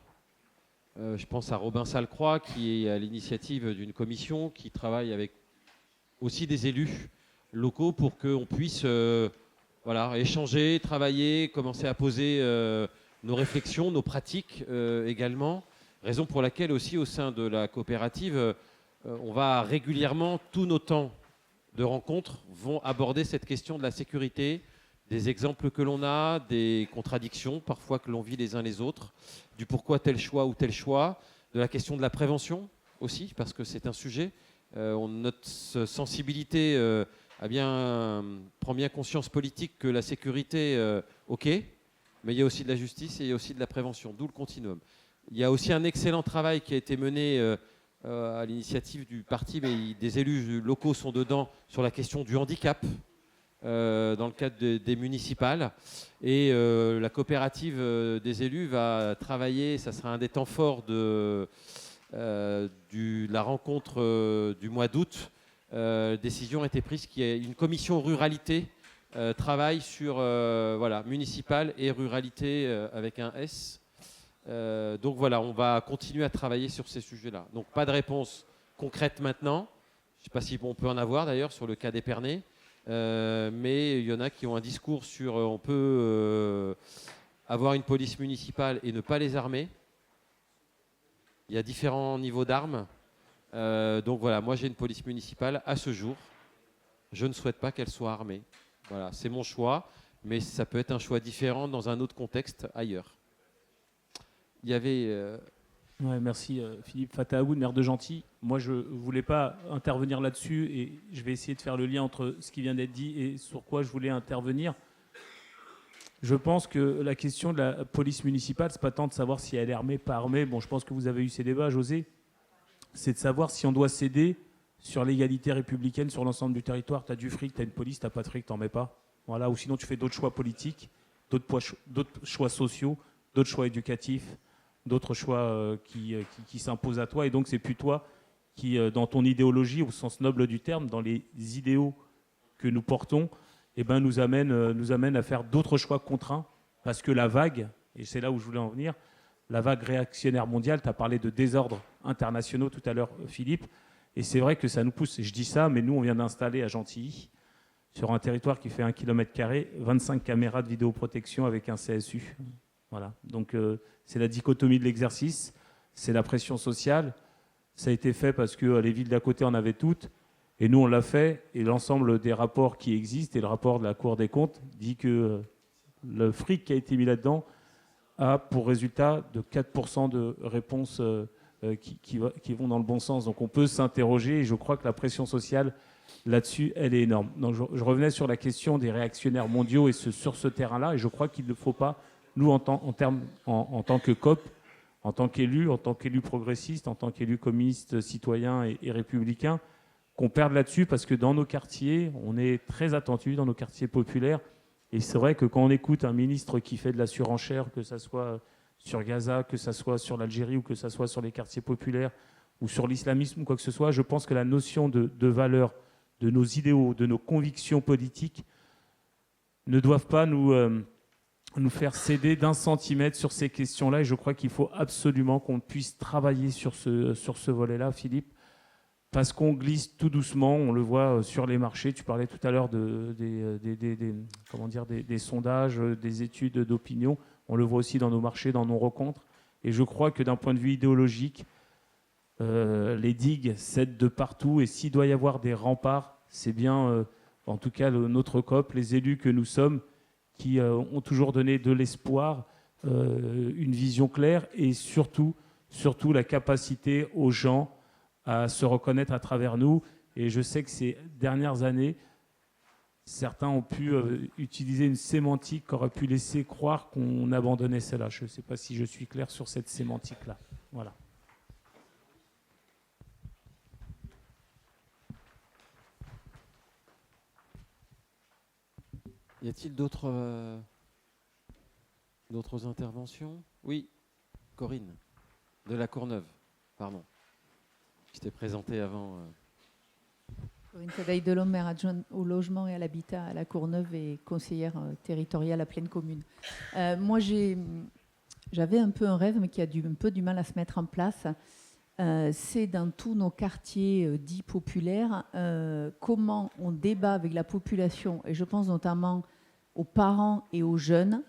Je pense à Robin Salcroix, qui est à l'initiative d'une commission qui travaille avec aussi des élus locaux pour qu'on puisse échanger, travailler, commencer à poser nos réflexions, nos pratiques également. Raison pour laquelle aussi au sein de la coopérative, on va régulièrement, tous nos temps de rencontres vont aborder cette question de la sécurité, des exemples que l'on a, des contradictions parfois que l'on vit les uns les autres, du pourquoi tel choix ou tel choix, de la question de la prévention aussi, parce que c'est un sujet. Notre sensibilité prend bien conscience politique que la sécurité, ok, mais il y a aussi de la justice et il y a aussi de la prévention, d'où le continuum. Il y a aussi un excellent travail qui a été mené à l'initiative du parti, mais des élus locaux sont dedans, sur la question du handicap, dans le cadre des municipales. Et la coopérative des élus va travailler, ça sera un des temps forts de la rencontre du mois d'août. Décision a été prise qu'il y ait une commission ruralité travaille sur municipale et ruralité avec un S. Donc voilà, on va continuer à travailler sur ces sujets-là. Donc pas de réponse concrète maintenant. Je ne sais pas si on peut en avoir d'ailleurs sur le cas d'Épernay. Mais il y en a qui ont un discours sur on peut avoir une police municipale et ne pas les armer. Il y a différents niveaux d'armes. Donc voilà, moi j'ai une police municipale à ce jour. Je ne souhaite pas qu'elle soit armée. Voilà, c'est mon choix, mais ça peut être un choix différent dans un autre contexte ailleurs. Il y avait... Ouais, merci Philippe Fatahaoud, maire de Gentilly. Moi, je ne voulais pas intervenir là-dessus et je vais essayer de faire le lien entre ce qui vient d'être dit et sur quoi je voulais intervenir. Je pense que la question de la police municipale, ce n'est pas tant de savoir si elle est armée, pas armée. Bon, je pense que vous avez eu ces débats, José. C'est de savoir si on doit céder sur l'égalité républicaine sur l'ensemble du territoire. Tu as du fric, tu as une police, tu n'as pas de fric, tu n'en mets pas. Voilà. Ou sinon, tu fais d'autres choix politiques, d'autres choix sociaux, d'autres choix éducatifs, d'autres choix qui s'imposent à toi. Et donc, c'est plus toi qui, dans ton idéologie, au sens noble du terme, dans les idéaux que nous portons, nous amène à faire d'autres choix contraints. Parce que la vague, et c'est là où je voulais en venir, la vague réactionnaire mondiale, tu as parlé de désordres internationaux tout à l'heure, Philippe, Et c'est vrai que ça nous pousse. Je dis ça, mais nous, on vient d'installer à Gentilly, sur un territoire qui fait 1 km², 25 caméras de vidéoprotection avec un CSU. Voilà. Donc, c'est la dichotomie de l'exercice, c'est la pression sociale. Ça a été fait parce que les villes d'à côté en avaient toutes. Et nous, on l'a fait. Et l'ensemble des rapports qui existent, et le rapport de la Cour des comptes, dit que le fric qui a été mis là-dedans a pour résultat de 4% de réponses qui vont dans le bon sens. Donc on peut s'interroger, et je crois que la pression sociale là-dessus, elle est énorme. Donc je revenais sur la question des réactionnaires mondiaux et sur ce terrain-là, et je crois qu'il ne faut pas, nous, en tant que COP, en tant qu'élus progressistes, en tant qu'élus communistes, citoyens et républicains, qu'on perde là-dessus, parce que dans nos quartiers, on est très attentifs, dans nos quartiers populaires. Et c'est vrai que quand on écoute un ministre qui fait de la surenchère, que ce soit sur Gaza, que ce soit sur l'Algérie, ou que ce soit sur les quartiers populaires, ou sur l'islamisme, ou quoi que ce soit, je pense que la notion de valeur, de nos idéaux, de nos convictions politiques, ne doivent pas nous faire céder d'un centimètre sur ces questions-là. Et je crois qu'il faut absolument qu'on puisse travailler sur ce volet-là, Philippe, parce qu'on glisse tout doucement, on le voit sur les marchés. Tu parlais tout à l'heure des sondages, des études d'opinion. On le voit aussi dans nos marchés, dans nos rencontres. Et je crois que d'un point de vue idéologique, les digues cèdent de partout. Et s'il doit y avoir des remparts, c'est bien, en tout cas, notre COP, les élus que nous sommes, qui ont toujours donné de l'espoir, une vision claire et surtout la capacité aux gens à se reconnaître à travers nous. Et je sais que ces dernières années, certains ont pu utiliser une sémantique qui aurait pu laisser croire qu'on abandonnait cela. Je ne sais pas si je suis clair sur cette sémantique-là. Voilà. Y a-t-il d'autres interventions? Oui, Corinne, de la Courneuve, pardon. Je t'ai présenté avant. Corinne Cadaille-Delhomme, maire adjointe au logement et à l'habitat à la Courneuve et conseillère territoriale à Plaine Commune. Moi, j'avais un peu un rêve, mais qui a un peu du mal à se mettre en place. C'est dans tous nos quartiers dits populaires, comment on débat avec la population, et je pense notamment aux parents et aux jeunes,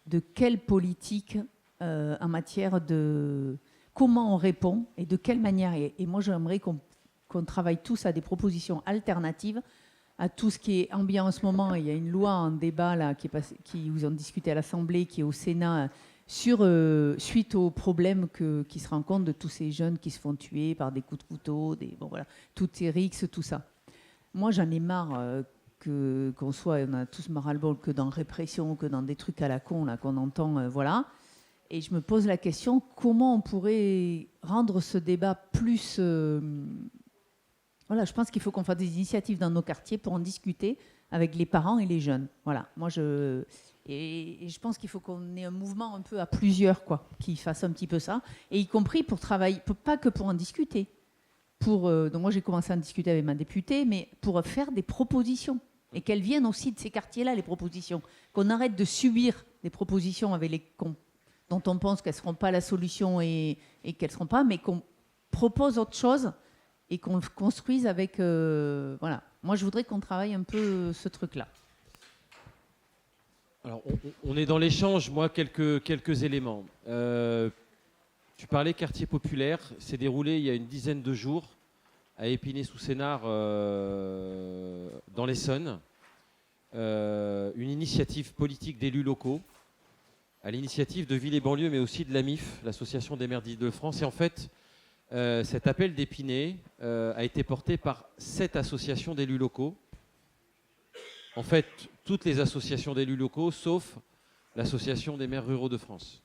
de quelle politique en matière de... Comment on répond et de quelle manière. Et moi, j'aimerais qu'on travaille tous à des propositions alternatives à tout ce qui est ambiant en ce moment. Il y a une loi en débat là, qui vous en discutez à l'Assemblée, qui est au Sénat, suite aux problèmes qui se rencontrent de tous ces jeunes qui se font tuer par des coups de couteau, toutes ces rixes, tout ça. Moi, j'en ai marre qu'on soit, on a tous marre à le bol que dans répression, que dans des trucs à la con là, qu'on entend, voilà. Et je me pose la question, comment on pourrait rendre ce débat plus... Voilà, je pense qu'il faut qu'on fasse des initiatives dans nos quartiers pour en discuter avec les parents et les jeunes. Voilà, et je pense qu'il faut qu'on ait un mouvement un peu à plusieurs, quoi, qui fasse un petit peu ça, et y compris pour travailler, pas que pour en discuter. Donc moi, j'ai commencé à en discuter avec ma députée, mais pour faire des propositions, et qu'elles viennent aussi de ces quartiers-là, les propositions. Qu'on arrête de subir des propositions dont on pense qu'elles ne seront pas la solution et qu'elles ne seront pas, mais qu'on propose autre chose et qu'on le construise avec... voilà. Moi, je voudrais qu'on travaille un peu ce truc-là. Alors, on est dans l'échange. Moi, quelques éléments. Tu parlais quartier populaire. C'est déroulé il y a une dizaine de jours à Épinay-sous-Sénart, dans l'Essonne. Une initiative politique d'élus locaux, à l'initiative de Ville et Banlieue, mais aussi de l'AMIF, l'Association des maires d'Île-de-France. Et en fait, cet appel d'Épinay a été porté par 7 associations d'élus locaux. En fait, toutes les associations d'élus locaux, sauf l'Association des maires ruraux de France.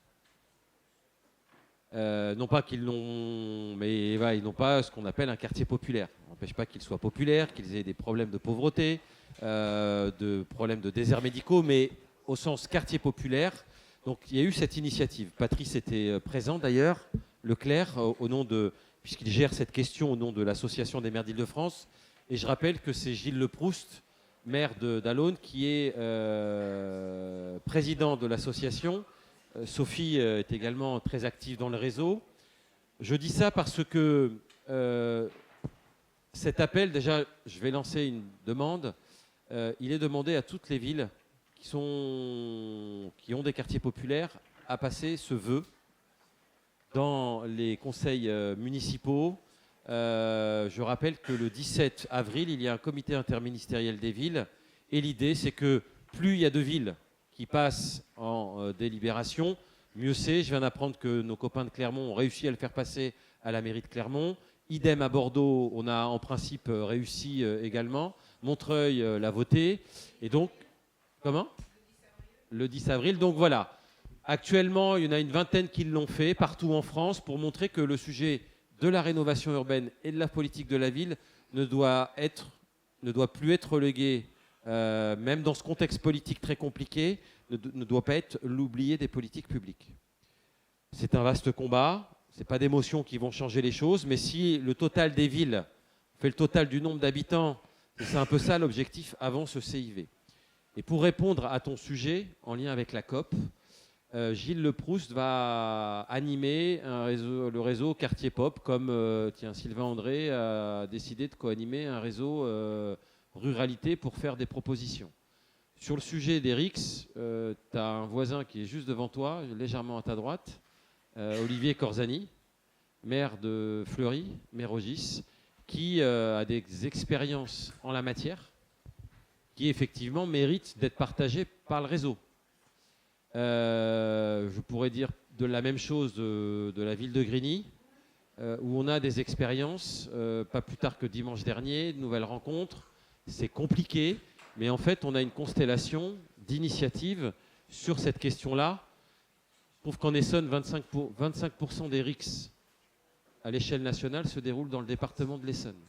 Non pas qu'ils n'ont, mais voilà, ils n'ont pas ce qu'on appelle un quartier populaire. Ça n'empêche pas qu'ils soient populaires, qu'ils aient des problèmes de pauvreté, de problèmes de déserts médicaux, mais au sens quartier populaire. Donc il y a eu cette initiative. Patrice était présent d'ailleurs, Leclerc, au nom de, puisqu'il gère cette question au nom de l'Association des maires d'Île-de-France. Et je rappelle que c'est Gilles Leproust, maire d'Alonne, qui est président de l'association. Sophie est également très active dans le réseau. Je dis ça parce que cet appel, déjà, je vais lancer une demande. Il est demandé à toutes les villes qui ont des quartiers populaires à passer ce vœu dans les conseils municipaux. Je rappelle que le 17 avril, il y a un comité interministériel des villes. Et l'idée, c'est que plus il y a de villes qui passent en délibération, mieux c'est. Je viens d'apprendre que nos copains de Clermont ont réussi à le faire passer à la mairie de Clermont. Idem à Bordeaux, on a en principe réussi également. Montreuil l'a voté. Et donc, comment ? Le 10 avril. Donc voilà. Actuellement, il y en a une vingtaine qui l'ont fait partout en France pour montrer que le sujet de la rénovation urbaine et de la politique de la ville ne doit plus être relégué, même dans ce contexte politique très compliqué, ne doit pas être l'oublié des politiques publiques. C'est un vaste combat. Ce n'est pas des motions qui vont changer les choses, mais si le total des villes fait le total du nombre d'habitants, c'est un peu ça l'objectif avant ce CIV. Et pour répondre à ton sujet, en lien avec la COP, Gilles Leproust va animer le réseau Quartier Pop, comme Sylvain André a décidé de co-animer un réseau ruralité pour faire des propositions. Sur le sujet des RICS, tu as un voisin qui est juste devant toi, légèrement à ta droite, Olivier Corzani, maire de Fleury, Mérogis, qui a des expériences en la matière, qui effectivement méritent d'être partagées par le réseau. Je pourrais dire de la même chose de la ville de Grigny, où on a des expériences, pas plus tard que dimanche dernier, de nouvelles rencontres. C'est compliqué, mais en fait, on a une constellation d'initiatives sur cette question-là. Je trouve qu'en Essonne, 25% des RICS à l'échelle nationale se déroulent dans le département de l'Essonne,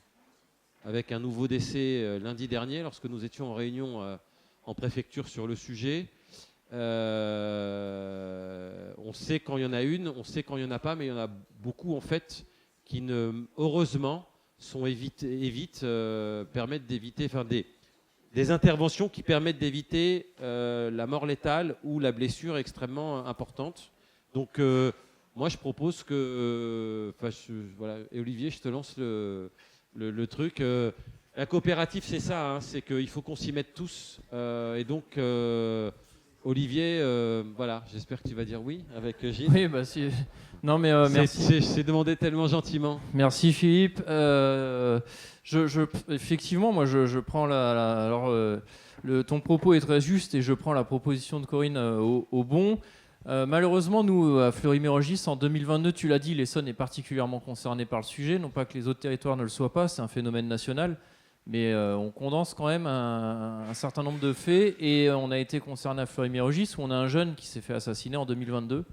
avec un nouveau décès lundi dernier, lorsque nous étions en réunion en préfecture sur le sujet. On sait quand il y en a une, on sait quand il n'y en a pas, mais il y en a beaucoup en fait qui, heureusement, permettent d'éviter, des interventions qui permettent d'éviter la mort létale ou la blessure extrêmement importante. Donc moi je propose que, voilà, et Olivier, je te lance le truc. La coopérative, c'est ça, hein, c'est qu'il faut qu'on s'y mette tous. Et donc Olivier, voilà, j'espère que tu vas dire oui avec Gilles. Oui, bah si. Non mais merci. C'est demandé tellement gentiment. Merci Philippe. Effectivement, moi je prends ton propos est très juste et je prends la proposition de Corinne au bon. Malheureusement, nous à Fleury-Mérogis en 2022, tu l'as dit, l'Essonne est particulièrement concernée par le sujet. Non pas que les autres territoires ne le soient pas, c'est un phénomène national. Mais on condense quand même un certain nombre de faits et on a été concerné à Fleury-Mérogis où on a un jeune qui s'est fait assassiner en 2022.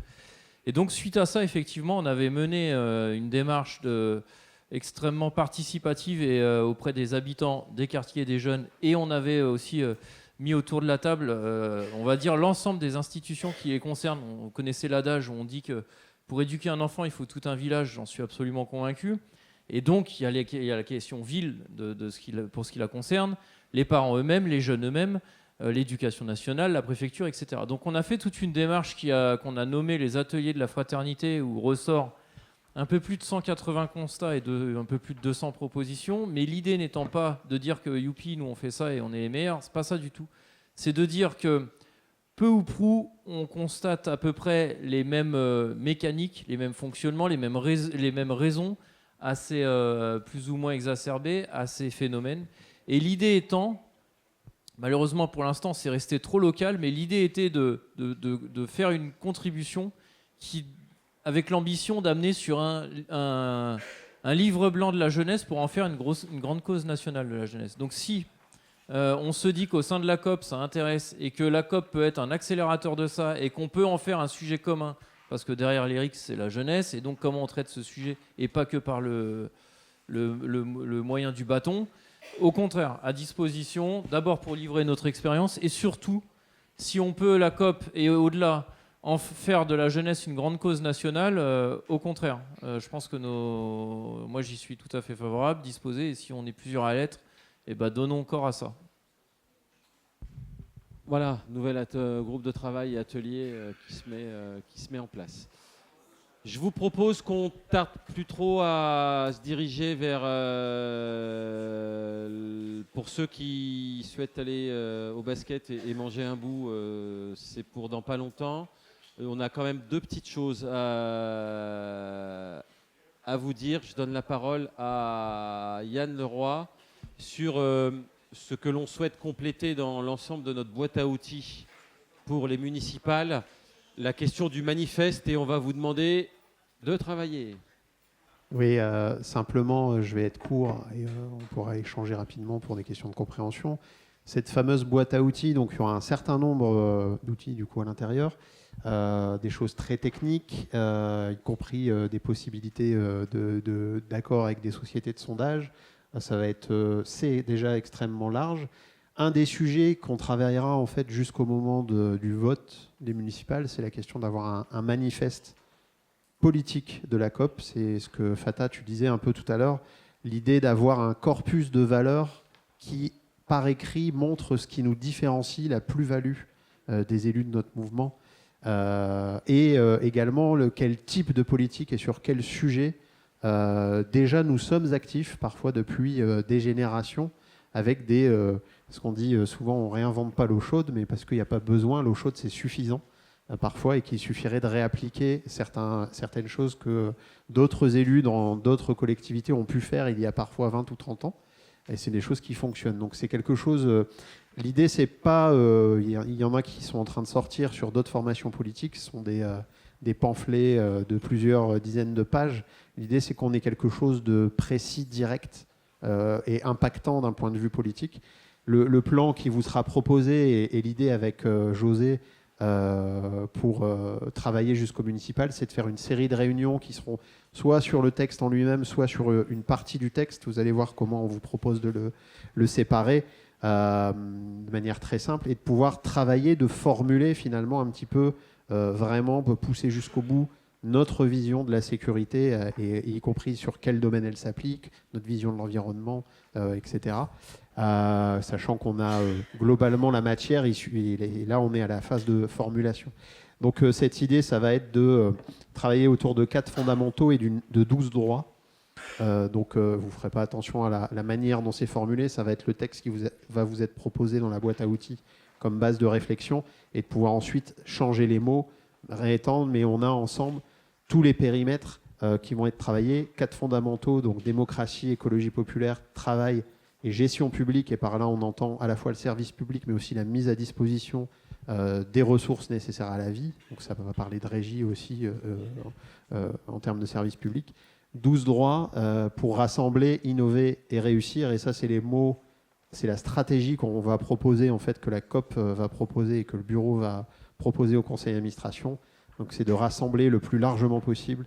Et donc suite à ça, effectivement, on avait mené une démarche extrêmement participative et auprès des habitants, des quartiers, des jeunes, et on avait aussi mis autour de la table, on va dire, l'ensemble des institutions qui les concernent. On connaissait l'adage où on dit que pour éduquer un enfant, il faut tout un village, j'en suis absolument convaincu. Et donc, il y a la question ville pour ce qui la concerne, les parents eux-mêmes, les jeunes eux-mêmes, l'éducation nationale, la préfecture, etc. Donc on a fait toute une démarche qu'on a nommée les ateliers de la fraternité, où ressort un peu plus de 180 constats et un peu plus de 200 propositions. Mais l'idée n'étant pas de dire que youpi, nous on fait ça et on est les meilleurs, c'est pas ça du tout. C'est de dire que peu ou prou, on constate à peu près les mêmes mécaniques, les mêmes fonctionnements, les mêmes raisons assez plus ou moins exacerbées à ces phénomènes. Et l'idée étant, malheureusement pour l'instant c'est resté trop local, mais l'idée était de faire une contribution avec l'ambition d'amener sur un livre blanc de la jeunesse pour en faire une grande cause nationale de la jeunesse. Donc si on se dit qu'au sein de la COP ça intéresse et que la COP peut être un accélérateur de ça et qu'on peut en faire un sujet commun, parce que derrière les RICS c'est la jeunesse, et donc comment on traite ce sujet et pas que par le moyen du bâton. Au contraire, à disposition, d'abord pour livrer notre expérience, et surtout, si on peut, la COP et au-delà, en faire de la jeunesse une grande cause nationale, au contraire. Je pense que moi j'y suis tout à fait favorable, disposé, et si on est plusieurs à l'être, donnons corps à ça. Voilà, nouvel groupe de travail et atelier qui se met en place. Je vous propose qu'on tarde plus trop à se diriger vers, pour ceux qui souhaitent aller au basket et manger un bout, c'est pour dans pas longtemps. On a quand même 2 petites choses à vous dire. Je donne la parole à Yann Leroy sur ce que l'on souhaite compléter dans l'ensemble de notre boîte à outils pour les municipales, la question du manifeste, et on va vous demander de travailler. Oui, simplement, je vais être court et on pourra échanger rapidement pour des questions de compréhension. Cette fameuse boîte à outils, donc il y aura un certain nombre d'outils du coup à l'intérieur, des choses très techniques, y compris des possibilités d'accord avec des sociétés de sondage. Ça va être, c'est déjà extrêmement large. Un des sujets qu'on travaillera en fait jusqu'au moment du vote des municipales, c'est la question d'avoir un manifeste politique de la COP. C'est ce que Fatah, tu disais un peu tout à l'heure, l'idée d'avoir un corpus de valeurs qui, par écrit, montre ce qui nous différencie, la plus-value des élus de notre mouvement, et également quel type de politique et sur quel sujet déjà nous sommes actifs, parfois depuis des générations, avec ce qu'on dit souvent, on ne réinvente pas l'eau chaude, mais parce qu'il n'y a pas besoin, l'eau chaude c'est suffisant parfois, et qu'il suffirait de réappliquer certaines choses que d'autres élus dans d'autres collectivités ont pu faire il y a parfois 20 ou 30 ans, et c'est des choses qui fonctionnent. Donc c'est quelque chose, l'idée c'est pas, il y en a qui sont en train de sortir sur d'autres formations politiques, ce sont des pamphlets de plusieurs dizaines de pages. L'idée c'est qu'on ait quelque chose de précis, direct et impactant d'un point de vue politique. Le plan qui vous sera proposé et l'idée avec José pour travailler jusqu'au municipal, c'est de faire une série de réunions qui seront soit sur le texte en lui-même, soit sur une partie du texte. Vous allez voir comment on vous propose de le séparer de manière très simple, et de pouvoir travailler, de formuler finalement un petit peu vraiment pousser jusqu'au bout notre vision de la sécurité, et y compris sur quel domaine elle s'applique, notre vision de l'environnement, etc. Sachant qu'on a globalement la matière, et là on est à la phase de formulation. Donc cette idée, ça va être de travailler autour de 4 fondamentaux et de 12 droits. Donc vous ne ferez pas attention à la manière dont c'est formulé, ça va être le texte qui va vous être proposé dans la boîte à outils comme base de réflexion, et de pouvoir ensuite changer les mots, réétendre, mais on a ensemble tous les périmètres qui vont être travaillés, 4 fondamentaux, donc démocratie, écologie populaire, travail et gestion publique, et par là on entend à la fois le service public mais aussi la mise à disposition des ressources nécessaires à la vie, donc ça va parler de régie aussi en termes de service public. 12 droits pour rassembler, innover et réussir, et ça c'est les mots, c'est la stratégie qu'on va proposer en fait, que la COP va proposer et que le bureau va proposer au conseil d'administration. Donc c'est de rassembler le plus largement possible,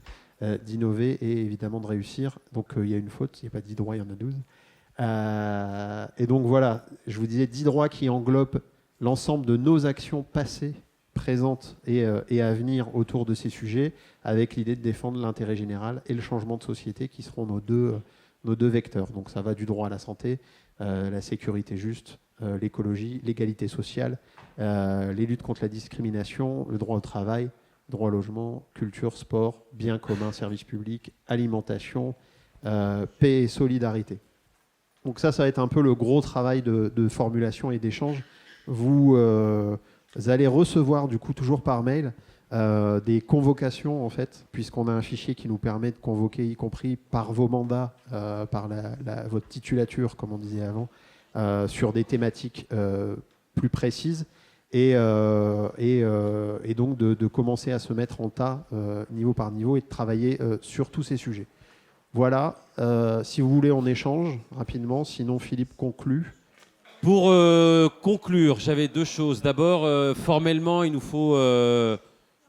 d'innover et évidemment de réussir. Donc il y a une faute, il n'y a pas 10 droits, il y en a 12. Et donc voilà, je vous disais 10 droits qui englobent l'ensemble de nos actions passées, présentes et à venir autour de ces sujets, avec l'idée de défendre l'intérêt général et le changement de société qui seront nos deux vecteurs. Donc ça va du droit à la santé, la sécurité juste, l'écologie, l'égalité sociale, les luttes contre la discrimination, le droit au travail, droit au logement, culture, sport, biens communs, services publics, alimentation, paix et solidarité. Donc ça va être un peu le gros travail de formulation et d'échange. Vous allez recevoir du coup toujours par mail des convocations en fait, puisqu'on a un fichier qui nous permet de convoquer, y compris par vos mandats, par votre titulature, comme on disait avant, sur des thématiques plus précises. Et donc de commencer à se mettre en tas niveau par niveau et de travailler sur tous ces sujets. Voilà, si vous voulez on échange rapidement, sinon Philippe conclut. Pour conclure, j'avais 2 choses. D'abord, formellement, il nous faut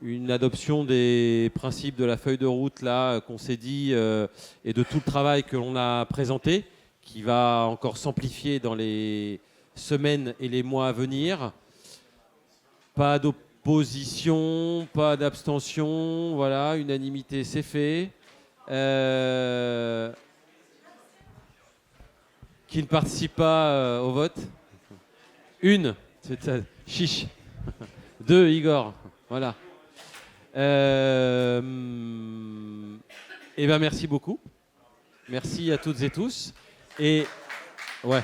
une adoption des principes de la feuille de route là qu'on s'est dit, et de tout le travail que l'on a présenté, qui va encore s'amplifier dans les semaines et les mois à venir. Pas d'opposition, pas d'abstention, voilà, unanimité, c'est fait. Qui ne participe pas au vote? Une, c'est ça, chiche. 2, Igor, voilà. Eh ben merci beaucoup. Merci à toutes et tous. Et ouais.